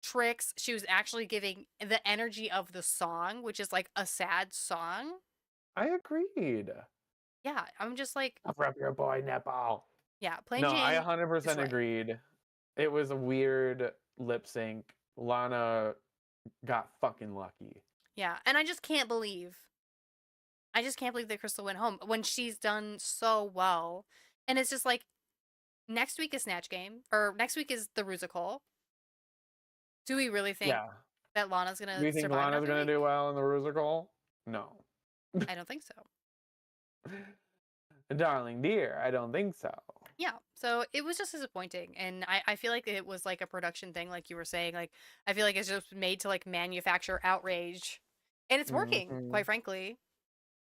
tricks. She was actually giving the energy of the song, which is like a sad song. I agreed. Yeah, I'm just like, Cover up your boy nipple. yeah, Plain No, I Jane is 100% right. agreed. It was a weird lip sync. Lana got fucking lucky. Yeah, and I just can't believe that Crystal went home when she's done so well. And it's just like next week is Snatch Game, or next week is the Rusical. Do we really think Yeah. that Lana's Do gonna you think survive Lana's another gonna week? do well in the Rusical? No. I don't think so. Darling dear, I don't think so. Yeah, so it was just disappointing, and I feel like it was like a production thing, like you were saying. Like I feel like it's just made to like manufacture outrage, and it's working. Hmm. Quite frankly,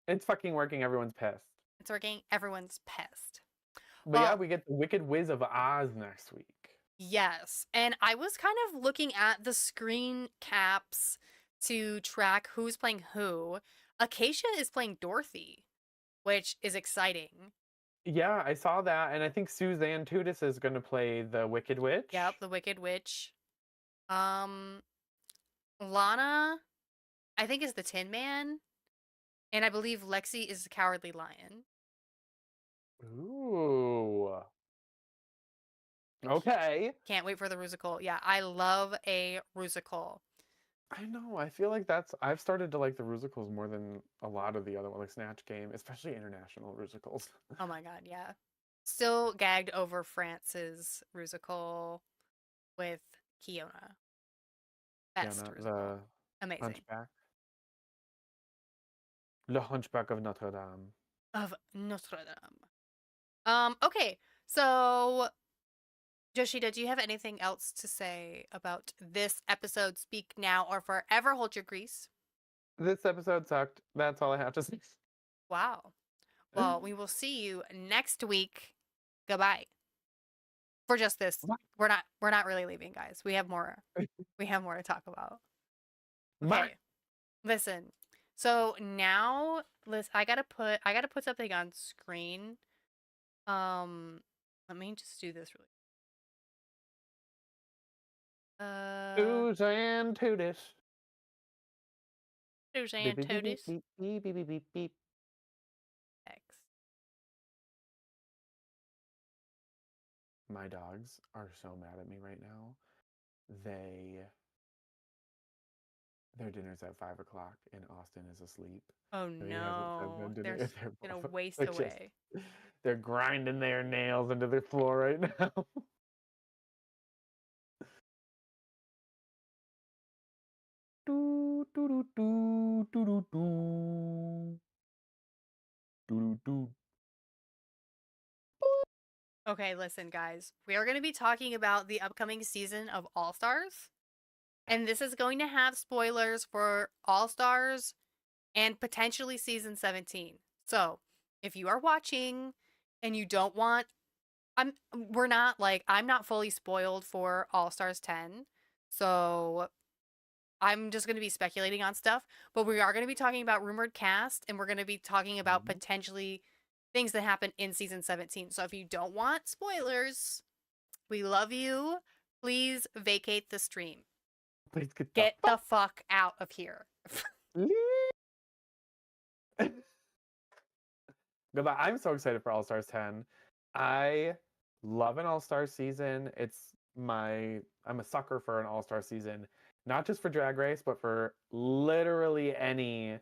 It's fucking working. Everyone's pissed. it's working. Everyone's pissed. But yeah, Well, we get the Wicked Wiz of Oz next week. yes, and I was kind of looking at the screen caps to track who's playing who. Acacia is playing Dorothy, which is exciting. Yeah, I saw that, and I think Suzanne Tudis is gonna play the Wicked Yep, Witch. the Wicked Witch. Um, Lana, I think is the Tin Man, and I believe Lexi is the Cowardly Lion. Ooh. Okay. Can't wait for the Rusical. Yeah, I love a Rusical. I know. I feel like I've started to like the musicals more than a lot of the other ones, like Snatch Game, especially international musicals. Oh my god, yeah. Still gagged over France's Rusical with Kiona. Best Fiona, Rusical. the Amazing. Hunchback, Le Hunchback of Notre Dame. Of Notre Dame. Okay, so Joshida, do you have anything else to say about this episode? Speak now or forever hold your grease. This episode sucked. That's all I have to say. Wow. Well, we will see you next week. Goodbye. For just this. Bye. We're not really leaving, guys. We have more to talk about. Bye. Okay. Listen. So now I gotta put something on screen. Let me just do this really. Suzanne Tudis. Suzanne Beep, beep, beep, Toadies. beep, beep, beep, beep, beep, beep. X. My dogs are so mad at me right now. Their dinner's at 5 o'clock and Austin is asleep. Oh So he hasn't fed no. them dinner. They're They're gonna both waste they're just away. they're grinding their nails into the floor right now. Do, do, do, do, do, do, do. Do, do, do. Okay, listen, guys. We are going to be talking about the upcoming season of All Stars. And this is going to have spoilers for All Stars and potentially season 17. So, if you are watching and you don't want I'm not fully spoiled for All Stars 10. So, I'm just going to be speculating on stuff, but we are going to be talking about rumored cast and we're going to be talking about Mhm. potentially things that happen in season 17. So if you don't want spoilers, we love you. Please vacate the stream. Please get Get the fuck out of here. Goodbye. I'm so excited for All Stars 10. I love an All Star season. I'm a sucker for an All Star season, not just for Drag Race, but for literally any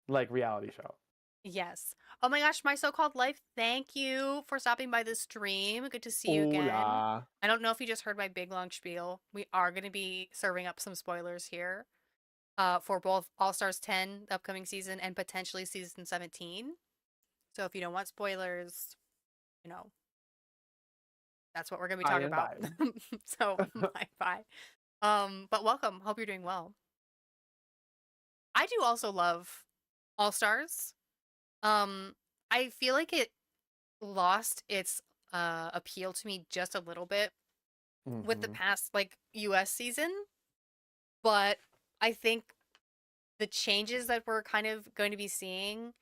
like reality show. Yes. Oh my gosh, my so-called life. Thank you for stopping by the stream. Good to see you again. Hola. I don't know if you just heard my big long spiel. We are going to be serving up some spoilers here. For both All Stars 10, the upcoming season, and potentially season 17. So if you don't want spoilers, you know, that's what we're going to be Bye talking and about. bye. So bye. But welcome. Hope you're doing well. I do also love All Stars. I feel like it lost its appeal to me just a little bit with the Mhm. past like US season, but I think the changes that we're kind of going to be seeing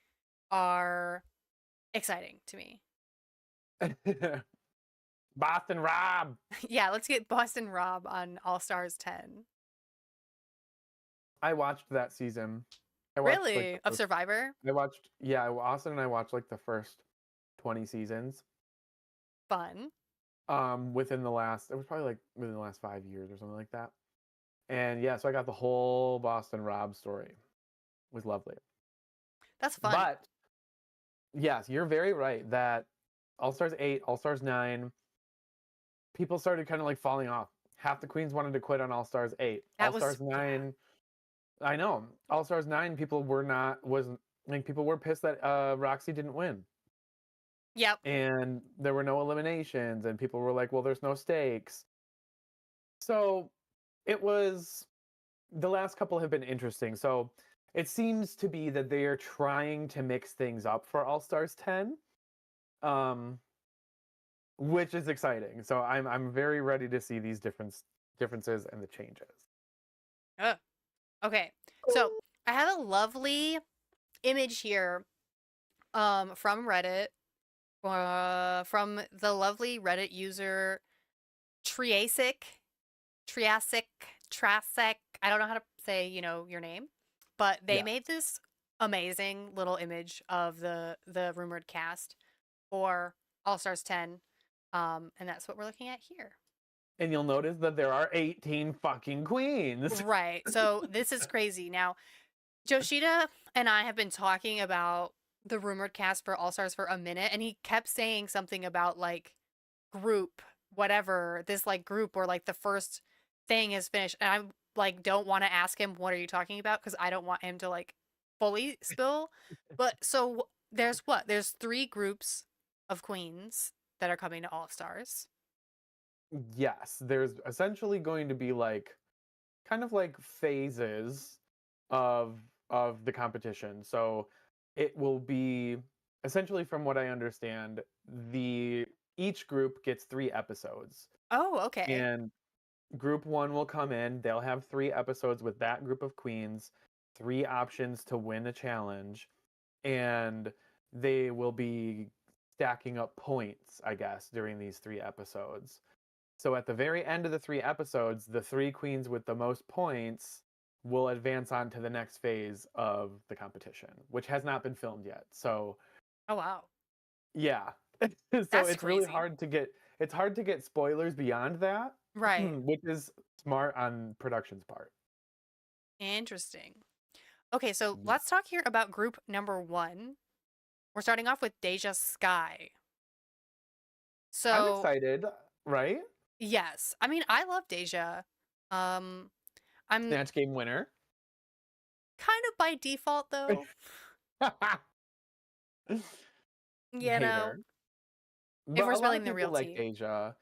are exciting to me. Boston Rob. Yeah, let's get Boston Rob on All Stars 10. I watched that season. I watched like Really? the Of first. Survivor? I watched. Yeah, Austin and I watched like the first 20 seasons. Fun. Within the last. It was probably like within the last 5 years or something like that. And yeah, so I got the whole Boston Rob story. It was lovely. That's fun. But yes, you're very right that All Stars 8, All Stars 9, people started kind of like falling off. Half the queens wanted to quit on All Stars 8. That All was Stars 9, I know. All Stars 9, people were not, wasn't, like, people were pissed that Roxy didn't win. Yep. And there were no eliminations, and people were like, well, there's no stakes. So it was, the last couple have been interesting. So it seems to be that they are trying to mix things up for All Stars 10. Which is exciting. So I'm very ready to see these differences and the changes. Okay. So I have a lovely image here from Reddit, from the lovely Reddit user Triasic. I don't know how to say, your name, but they Yeah. made this amazing little image of the rumored cast for All Stars 10. And that's what we're looking at here. And you'll notice that there are 18 fucking queens. Right. So this is crazy. Now, Joshita and I have been talking about the rumored cast for All Stars for a minute, and he kept saying something about like group, whatever, this like group or like the first thing is finished. And I like don't want to ask him what are you talking about because I don't want him to like fully spill. But so there's what? There's 3 groups of queens that are coming to All Stars. Yes, there's essentially going to be like kind of like phases of the competition. So it will be essentially, from what I understand, the each group gets 3 episodes. Oh, okay. And group 1 will come in, they'll have 3 episodes with that group of queens, 3 options to win a challenge, and they will be stacking up points, I guess, during these 3 episodes. So at the very end of the 3 episodes, the 3 queens with the most points will advance on to the next phase of the competition, which has not been filmed yet. So Oh, wow. yeah. So That's it's really crazy. hard to get spoilers beyond that, Right. which is smart on production's part. Interesting. Okay, so Yeah. let's talk here about group number 1. We're starting off with Deja Sky. I'm So, excited, right? yes. I mean, I love Deja. Um, I'm Snatch Game winner. kind of by default though. You know, Hater. if But we're a lot spilling of the people real like tea. Deja,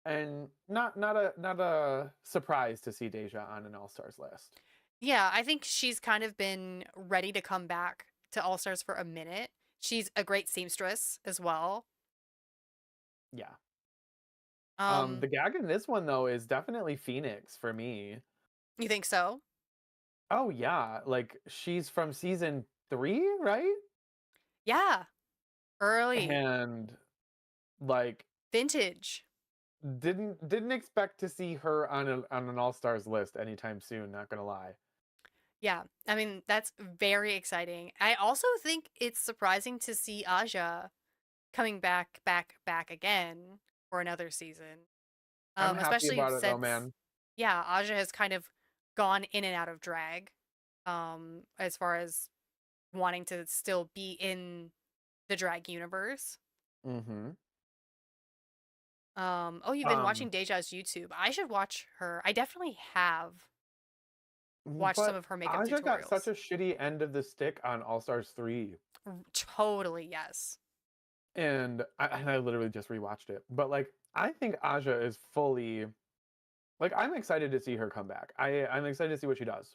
and not a surprise to see Deja on an All Stars list. Yeah, I think she's kind of been ready to come back to All Stars for a minute. She's a great seamstress as well. Yeah. Um, The gag in this one though is definitely Phoenix for me. you think so? Oh yeah, like she's from season 3, right? Yeah, early, And like vintage. didn't expect to see her on an All Stars list anytime soon, not gonna lie. Yeah, I mean, that's very exciting. I also think it's surprising to see Aja coming back again for another season. I'm happy Especially about it though, since, man. yeah, Aja has kind of gone in and out of drag, as far as wanting to still be in the drag universe. Mm-hmm. Oh, you've been watching Um, Deja's YouTube. I should watch her. I definitely have watched some but of her makeup Aja got such tutorials. a shitty end of the stick on All Stars 3. Totally, yes. And I literally just rewatched it. But like I think Aja is fully, like, I'm excited to see her come back. I'm excited to see what she does.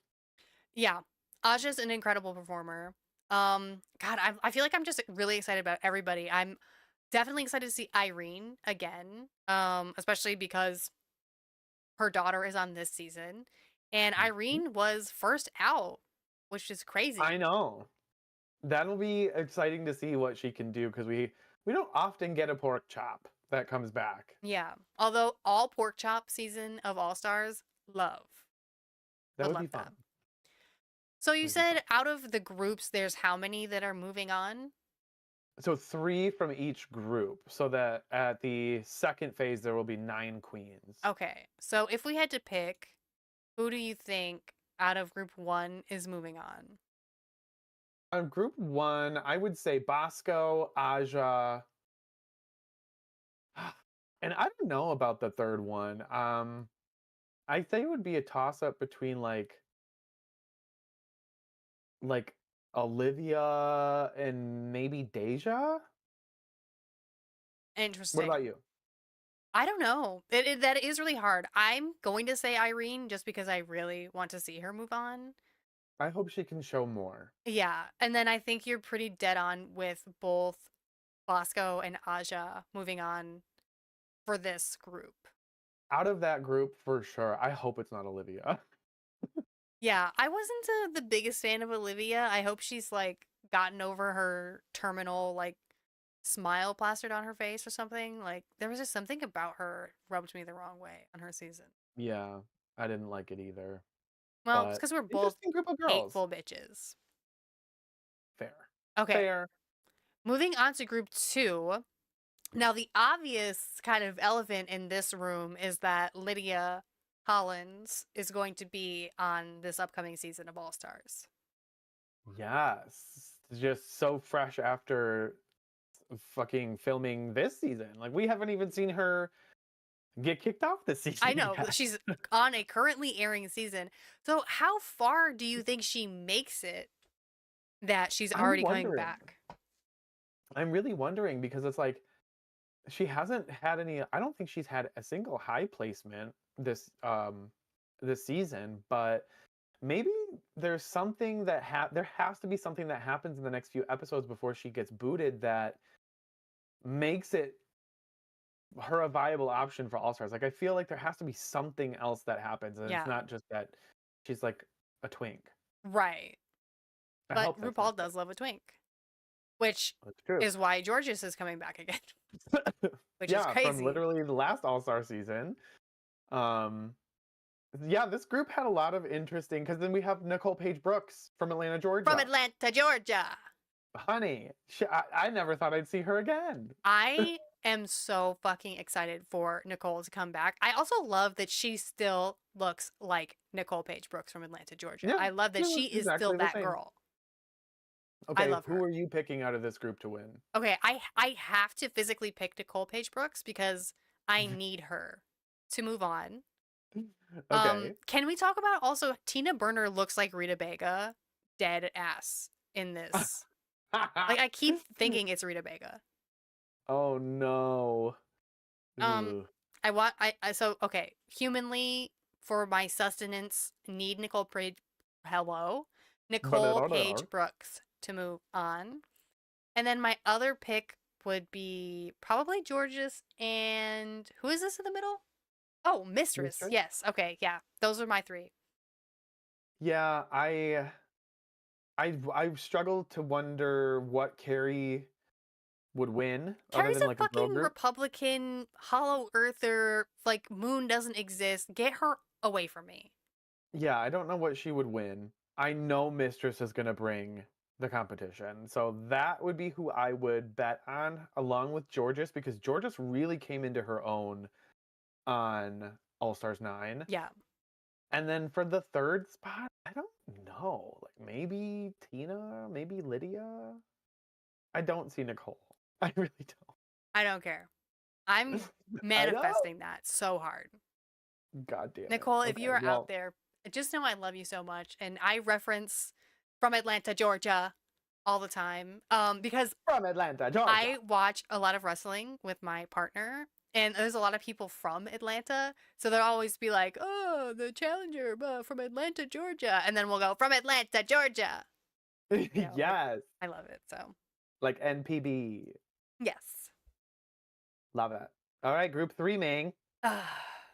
Yeah, Aja's an incredible performer. God, I feel like I'm just really excited about everybody. I'm definitely excited to see Irene again, especially because her daughter is on this season, and Mhm. Irene was first out which is crazy. I know. That'll be exciting to see what she can do because we don't often get a pork chop that comes back. Yeah. Although all pork chop season of All Stars, love. That Would would be love fun. that. So you Would be fun. said out of the groups, there's how many that are moving on? So 3 from each group, so that at the second phase there will be 9 queens. Okay. So if we had to pick, who do you think out of group 1 is moving on? On group 1, I would say Bosco, Aja, and I don't know about the third one. I think it would be a toss up between like Olivia and maybe Deja. What Interesting. about you? I don't know. That is really hard. I'm going to say Irene just because I really want to see her move on. I hope she can show more. Yeah. And then I think you're pretty dead on with both Bosco and Aja moving on for this group. Out of that group, for sure. I hope it's not Olivia. Yeah, I wasn't the biggest fan of Olivia. I hope she's like gotten over her terminal like smile plastered on her face or something. Like there was just something about her rubbed me the wrong way on her season. Yeah, I didn't like it either. Well, it's But because we're both interesting group of girls. hateful bitches. Fair. Okay, Fair. moving on to group 2. Now, the obvious kind of elephant in this room is that Lydia Collins is going to be on this upcoming season of All Stars. Yes. Just so fresh after fucking filming this season. Like we haven't even seen her get kicked off this season I know, yet. she's on a currently airing season. So, how far do you think she makes it that she's I'm already coming wondering. back? I'm really wondering because it's like she hasn't had any I don't think she's had a single high placement this season, but maybe there's something that there has to be something that happens in the next few episodes before she gets booted that makes it her a viable option for All Stars. Like I feel like there has to be something else that happens, and it's Yeah, not just that she's like a twink. right. I But hope that's not RuPaul does love a twink, which that's true. is why Georges is coming back again, which is Yeah, from crazy. literally the last All Star season. Um, yeah, this group had a lot of interesting because then we have Nicole Paige Brooks from Atlanta, From Georgia. Atlanta, Georgia. Honey, I never thought I'd see her again. I am so fucking excited for Nicole to come back. I also love that she still looks like Nicole Paige Brooks from Atlanta, Georgia. Yeah, I love that she she looks is still exactly the that same. girl. I Okay, love who her. are you picking out of this group to win? Okay, I have to physically pick Nicole Paige Brooks because I need her to move on. Okay. Can we talk about also Tina Burner looks like Rita Bega, dead ass in this. Like I keep thinking it's Rita Bega. Oh no. Um, Ugh. I want I so okay. Humanly, for my sustenance, need Nicole Paige. Hello, Nicole Paige Brooks to move on, and then my other pick would be probably Georges and who is this in the middle? Oh, Mistress. Mistress? Yes. Okay. Yeah. Those are my 3. Yeah, I struggled to wonder what Carrie would win other Carrie's than a like a girl fucking group. Republican, hollow earther. Like Moon doesn't exist. Get her away from me. Yeah, I don't know what she would win. I know Mistress is gonna bring the competition. So that would be who I would bet on along with Georges because Georges really came into her own on All Stars 9. Yeah. And then for the third spot, I don't know. Like maybe Tina, maybe Lydia. I don't see Nicole. I really don't. I don't care. I'm I know. manifesting that so hard. God damn it. Nicole, if Okay, you are well, out there, just know I love you so much. And I reference from Atlanta, Georgia all the time. Because from Atlanta, Georgia. I watch a lot of wrestling with my partner. And there's a lot of people from Atlanta. So they'll always be like, oh, the challenger from Atlanta, Georgia. And then we'll go, from Atlanta, Georgia. You know, Yes. I love it. So, Like NPB. yes. Love it. All right, group 3, Ming.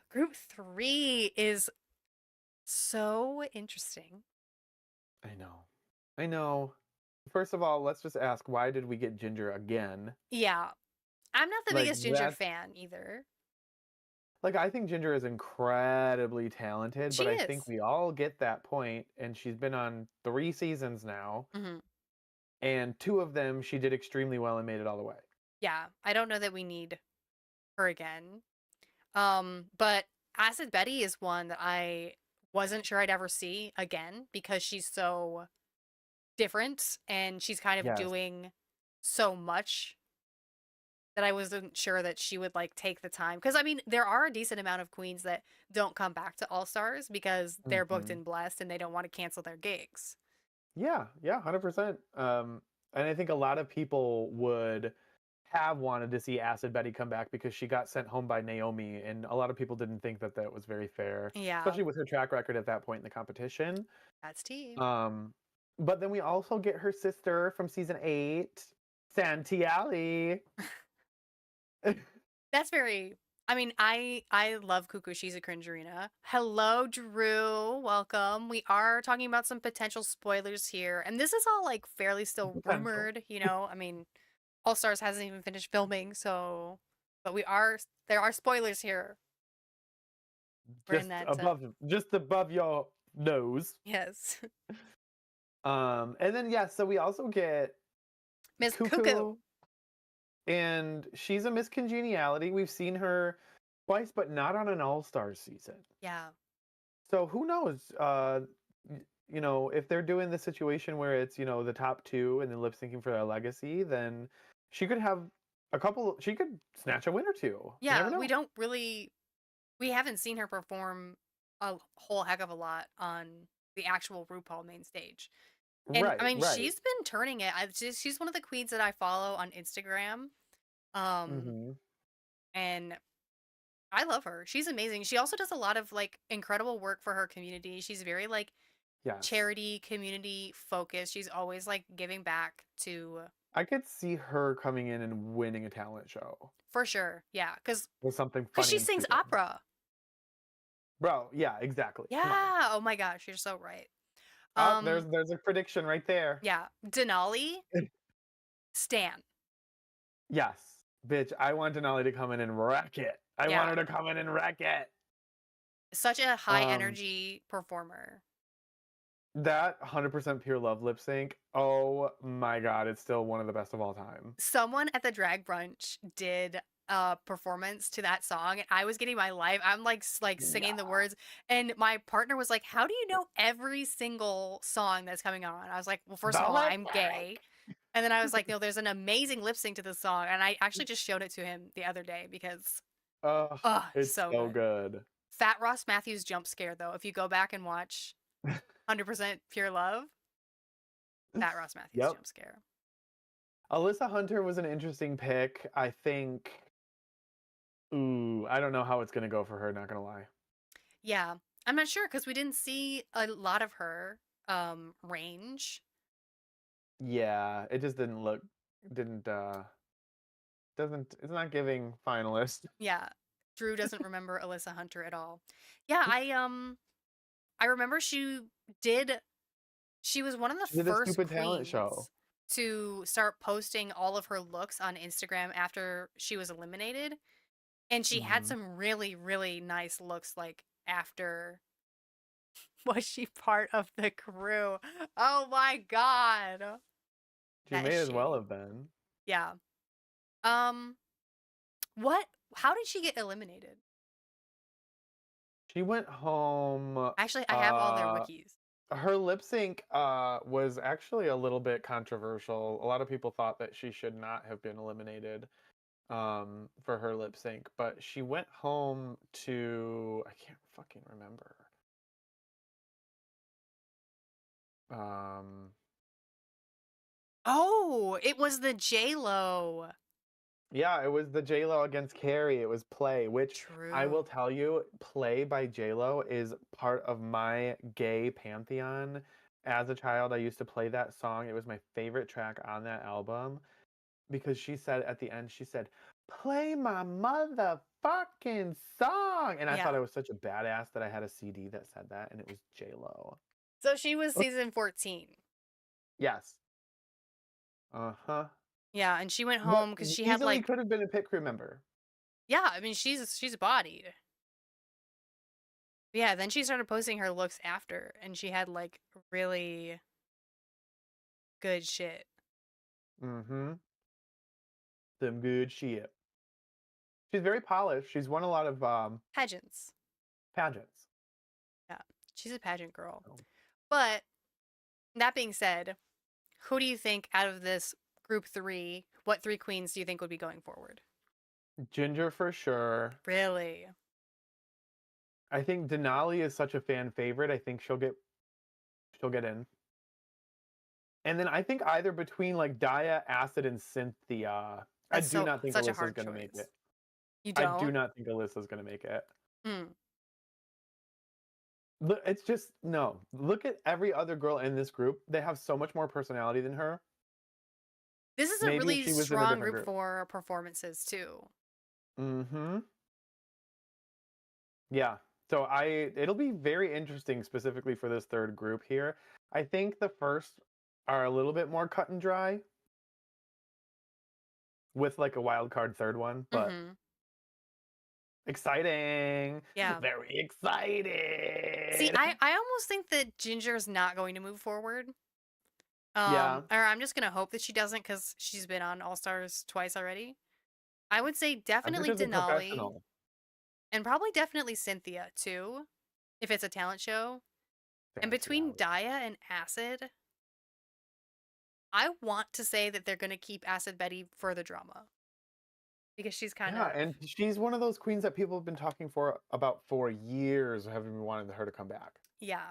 Group 3 is so interesting. I know. I know. First of all, let's just ask, why did we get Ginger again? Yeah. I'm not the Like biggest Ginger that's fan either. like I think Ginger is incredibly talented, She but I think is. we all get that point, and she's been on 3 seasons now, Hmm. and 2 of them she did extremely well and made it all the way. Yeah. I don't know that we need her again. But Acid Betty is one that I wasn't sure I'd ever see again because she's so different and she's kind of Yes. doing so much that I wasn't sure that she would like take the time. Because I mean, there are a decent amount of queens that don't come back to All Stars because they're booked Hmm. and blessed and they don't want to cancel their gigs. Yeah, yeah, 100%. And I think a lot of people would have wanted to see Acid Betty come back because she got sent home by Naomi, and a lot of people didn't think that that was very fair, Yeah, especially with her track record at that point in the competition. that's tea. Um, but then we also get her sister from season 8, Santiali. That's very. I mean, I love Cuckoo. She's a cringerina. Hello, Drew. Welcome. We are talking about some potential spoilers here, and this is all like fairly still Potential. rumored. You know, I mean, All Stars hasn't even finished filming, so but we are there are spoilers here. We're in Just that. above, just above your nose. Yes, And then yeah, so we also get Miss Cuckoo. Cuckoo, and she's a Miss Congeniality. We've seen her twice, but not on an All Stars season. Yeah, So who knows? If they're doing the situation where it's the top two and then lip syncing for their legacy, then she could have a couple. She could snatch a win or two. You never yeah. We know. don't really. We haven't seen her perform a whole heck of a lot on the actual RuPaul main stage. And I Right, mean, right. she's been turning it. She's one of the queens that I follow on Instagram. Um, Hmm. and I love her. She's amazing. She also does a lot of like incredible work for her community. She's very like Yes, charity community focused. She's always like giving back to I could see her coming in and winning a talent show for sure. Yeah, with something cuz funny she and sings stupid. opera. Bro, yeah, exactly. Come on. Yeah. Oh my gosh, you're so right. Oh, there's Um, there's a prediction right there. yeah, Denali Stan. Yes, bitch. I want Denali to come in and wreck it. I want Yeah. her to come in and wreck it. Such a high Um, energy performer. that 100% pure love lip sync. Oh my god, it's still one of the best of all time. Someone at the drag brunch did a performance to that song and I was getting my life. I'm like like singing the Yeah. words and my partner was like, "How do you know every single song that's coming on?" I was like, "Well, first of The all, lip I'm gay." sync. And then I was like, "No, there's an amazing lip sync to this song." And I actually just showed it to him the other day because Oh, oh, it's so so good. good. Fat Ross Matthews jump scare though. If you go back and watch 100% Pure Love, Fat Ross Matthews Yep. jump scare. Alyssa Hunter was an interesting pick. I think. Ooh, I don't know how it's gonna go for her. Not gonna lie. Yeah. I'm not sure because we didn't see a lot of her range. Yeah, it just didn't look. Didn't. Doesn't. It's not giving finalist. Yeah. Drew doesn't remember Alyssa Hunter at all. Yeah, I remember did she was one of the She did a first stupid talent show. queens to start posting all of her looks on Instagram after she was eliminated. And she had Hmm. some really, really nice looks like after was she part of the crew? Oh my god. She That is may as well shady. have been. Yeah. Um what how did she get eliminated? She went home. Actually, I have all their Uh, wikis. her lip sync was actually a little bit controversial. A lot of people thought that she should not have been eliminated for her lip sync, but she went home to I can't fucking remember. Um, Oh, it was the J-Lo. yeah, it was the J Lo against Carrie. It was Play, which I will True. tell you, Play by J Lo is part of my gay pantheon. As a child, I used to play that song. It was my favorite track on that album because she said at the end, she said, "Play my motherfucking song," and I thought Yeah. I was such a badass that I had a CD that said that, and it was J Lo. So she was Oh, season 14. yes. Uh-huh. Yeah, and she went But home because she had easily like, could have been a pit crew member. yeah, I mean she's bodied. But yeah, then she started posting her looks after, and she had like really good shit. Mm-hmm. Some good shit. She's very polished. She's won a lot of Pageants. pageants. Yeah, she's a pageant girl. So, But that being said, who do you think out of this group three, what three queens do you think would be going forward? Ginger for sure. Really? I think Denali is such a fan favorite. I think she'll get in. And then I think either between like Daya, Acid, and Cynthia, I That's do not think such a Alyssa's hard gonna make choice. it. You I do don't? not think Alyssa's gonna make it. Hmm. Look, it's just no. Look at every other girl in this group. They have so much more personality than her. This is a Maybe if really she was in a strong different group group. for performances too. Mm-hmm. Yeah. So it'll be very interesting specifically for this third group here. I think the first are a little bit more cut and dry with like a wild card third one, but Mm-hmm. exciting. Yeah. Very See, excited. I almost think that Ginger's not going to move forward. Yeah. Or I'm just gonna hope that she doesn't because she's been on All Stars twice already. I would say definitely Ginger's a Denali professional. and probably definitely Cynthia too, if it's a talent show. And Fancy between Alex. Daya and Acid, I want to say that they're gonna keep Acid Betty for the drama because she's kind Yeah, of, and she's one of those queens that people have been talking for years, having been wanting her to come back. yeah.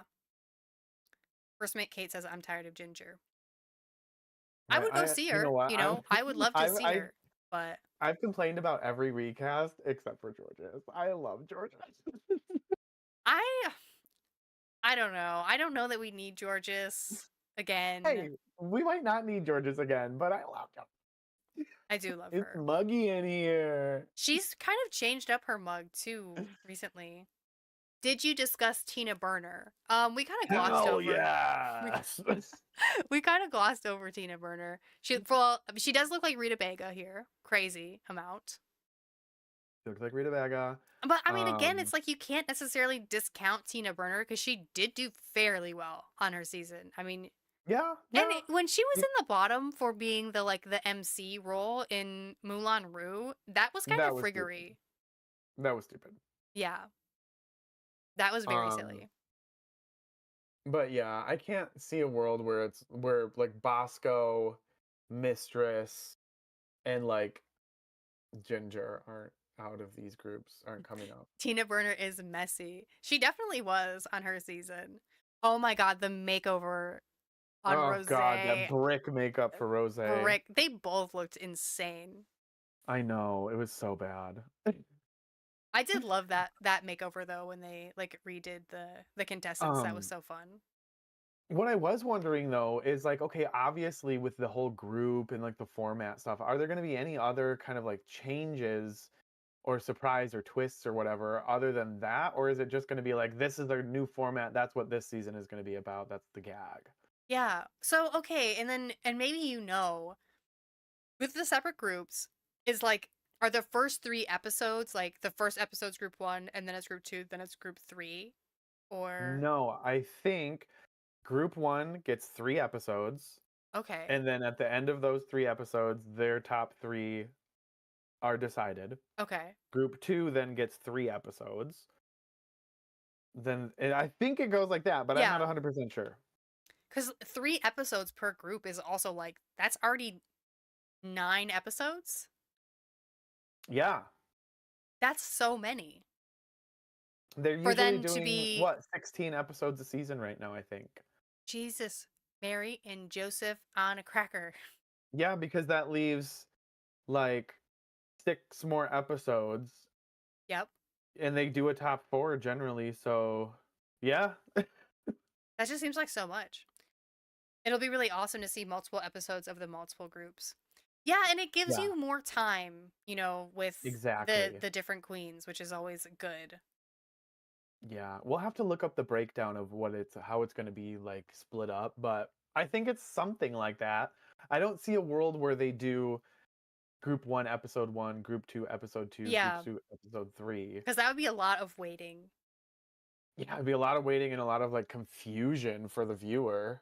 First mate Kate says I'm tired of Ginger. I Right? would go see You know her, what? I would love to see I her, but I've complained about every recast except for George's. I love George's. I I don't know. I don't know that we need Georges again. Hey, we might not need George's again, but I love him. I do love It's her. muggy in here. She's kind of changed up her mug too recently. Did you discuss Tina Burner? We kind of glossed Hell over. yes. We kind of glossed over Tina Burner. Well, she does look like Rita Bega here, crazy amount. Looks like Rita Baga. But I mean, again, Um, it's like you can't necessarily discount Tina Burner because she did do fairly well on her season. I mean, yeah, and yeah. when she was You- in the bottom for being the MC role in Moulin Rouge, that was kind That of was stupid. friggery. That was stupid. Yeah, that was very Um, silly. but yeah, I can't see a world where like Bosco, Mistress, and like Ginger aren't out of these groups, aren't coming up. Tina Burner is messy. She definitely was on her season. Oh my god, the makeover on Oh Rose. God, that brick makeup for Rose. Brick. They both looked insane. I know, it was so bad. I did love that makeover though when they like redid the contestants. That was Um, so fun. what I was wondering though is like, okay, obviously with the whole group and like the format stuff, are there going to be any other kind of like changes or surprise or twists or whatever other than that, or is it just going to be like this is our new format? That's what this season is going to be about. That's the gag. Yeah. So okay, and maybe with the separate groups is like are the first three episodes like the first episode's group one and then it's group two, then it's group three? Or No, I think group one gets 3 episodes, okay. and then at the end of those 3 episodes, their top three are decided. Okay. Group two then gets 3 episodes. Then and I think it goes like that, but I'm not Yeah. 100% sure. Because 3 episodes per group is also like that's already 9 episodes. Yeah. That's so many They're for usually them to doing be what, 16 episodes a season right now, I think. Jesus, Mary, and Joseph on a cracker. Yeah, because that leaves like 6 more episodes Yep. and they do a top 4 generally, so yeah. That just seems like so much. It'll be really awesome to see multiple episodes of the multiple groups. Yeah, and it gives Yeah, you more time, with exactly. the different queens, which is always good. Yeah, we'll have to look up the breakdown of how it's going to be like split up, but I think it's something like that. I don't see a world where they do group 1 episode 1, group 2 episode 2, group Yeah, 2 episode 3. because that would be a lot of waiting. Yeah, it'd be a lot of waiting and a lot of like confusion for the viewer.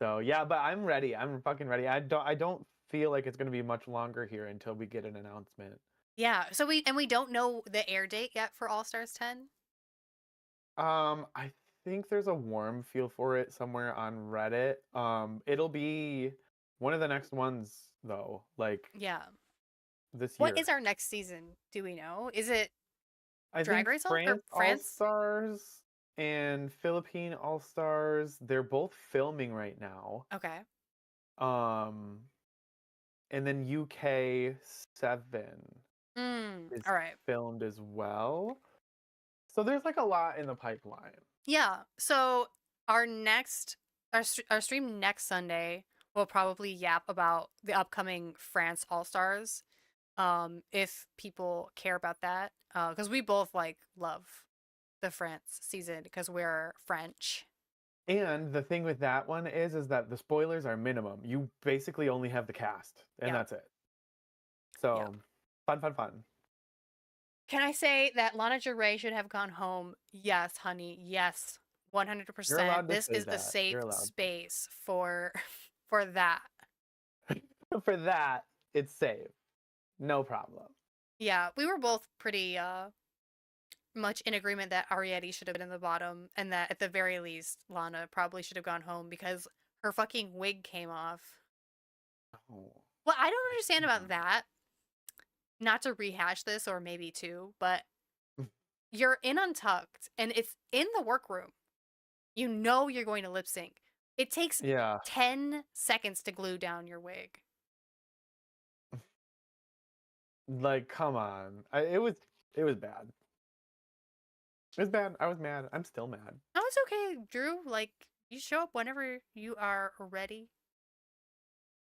So, yeah, but I'm ready. I'm fucking ready. I don't feel like it's going to be much longer here until we get an announcement. Yeah, so we don't know the air date yet for All Stars 10. I think there's a warm feel for it somewhere on Reddit. It'll be one of the next ones though, like Yeah. this What year. is our next season? Do we know? Is it I Drag think Race or France All France? Stars and Philippine All Stars, they're both filming right now. Okay. Um, and then UK 7 is All right. filmed as well. So there's like a lot in the pipeline. Yeah. So our our stream next Sunday will probably yap about the upcoming France All Stars. If people care about that, because we both like love the France season because we're French. And the thing with that one is that the spoilers are minimum. You basically only have the cast, and Yeah. that's it. So, fun. Can I say that Lana Del Rey should have gone home? Yes, honey. Yes, You're 100%. allowed to This say is the that. safe You're allowed. space for that. For that, it's safe. No problem. Yeah, we were both pretty much in agreement that Arietti should have been in the bottom, and that at the very least, Lana probably should have gone home because her fucking wig came off. Oh. What I don't understand about that, not to rehash this or maybe to, but you're in Untucked and it's in the workroom. You know you're going to lip sync. It takes Yeah. 10 seconds to glue down your wig. Like, come on. It was bad. It was bad. I was mad. I'm still mad. No, it's okay, Drew. Like, you show up whenever you are ready.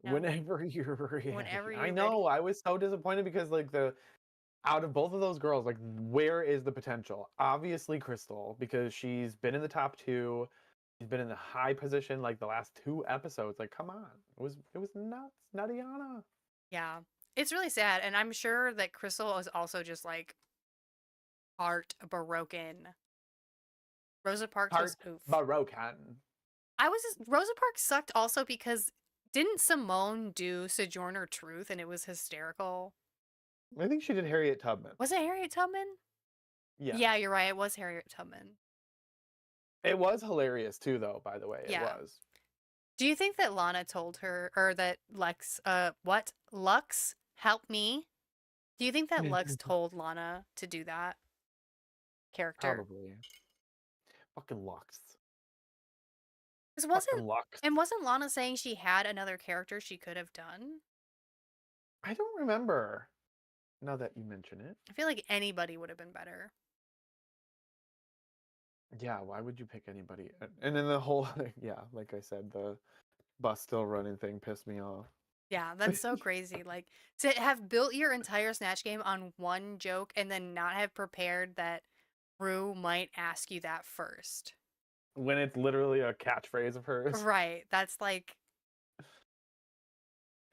No. Whenever you're ready. Whenever I you're know. ready. I was so disappointed because like out of both of those girls, like where is the potential? Obviously Crystal, because she's been in the top 2. She's been in the high position like the last 2 episodes. Like, come on. It was nuts. Nadiana. Yeah. It's really sad, and I'm sure that Crystal is also just like heartbroken. Rosa Parks was oof. Barokan. Rosa Parks sucked also because didn't Simone do Sojourner Truth and it was hysterical? I think she did Harriet Tubman. Was it Harriet Tubman? Yeah. Yeah, you're right. It was Harriet Tubman. It was hilarious too, though, by the way. Yeah. It was. Do you think that Lana told her, or that Lux, help me? Do you think that Lux told Lana to do that character? Probably. Fucking Lux. Wasn't Lux. And wasn't Lana saying she had another character she could have done? I don't remember. Now that you mention it. I feel like anybody would have been better. Yeah, why would you pick anybody? And then the whole, yeah, like I said, the bus still running thing pissed me off. Yeah, that's so crazy. Like, to have built your entire Snatch game on one joke and then not have prepared that Rue might ask you that first. When it's literally a catchphrase of hers. Right. That's like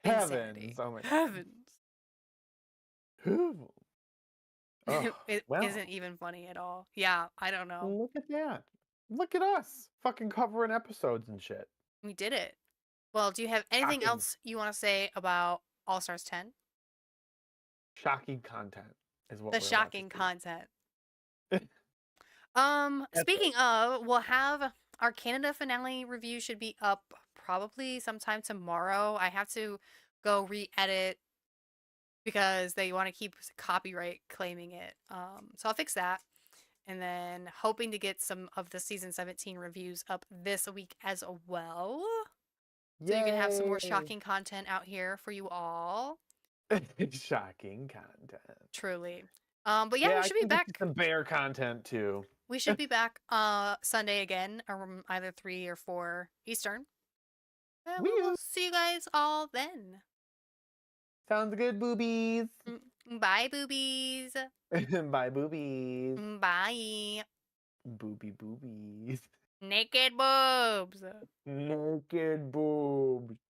insanity. Heavens. Oh my Heavens. God. It well. isn't even funny at all. Yeah, I don't know. Look at that. Look at us. Fucking covering episodes and shit. We did it. Well, do you have anything Shocking. else you want to say about All Stars 10? Shocking content is what The we're about to shocking see. content. That's Speaking of, we'll have our Canada finale review should be up probably sometime tomorrow. I have to go re-edit because they want to keep copyright claiming it. So I'll fix that. And then hoping to get some of the season 17 reviews up this week as well. So you can have some more Yay. shocking content out here for you all. Shocking content. Truly. But yeah, we should be back. Some bear content too. We should be back Sunday again, either 3 or 4 Eastern. And we'll see you guys all then. Sounds good, boobies. Bye, boobies. Bye, boobies. Bye. Boobies. Naked boobs. Naked boobs.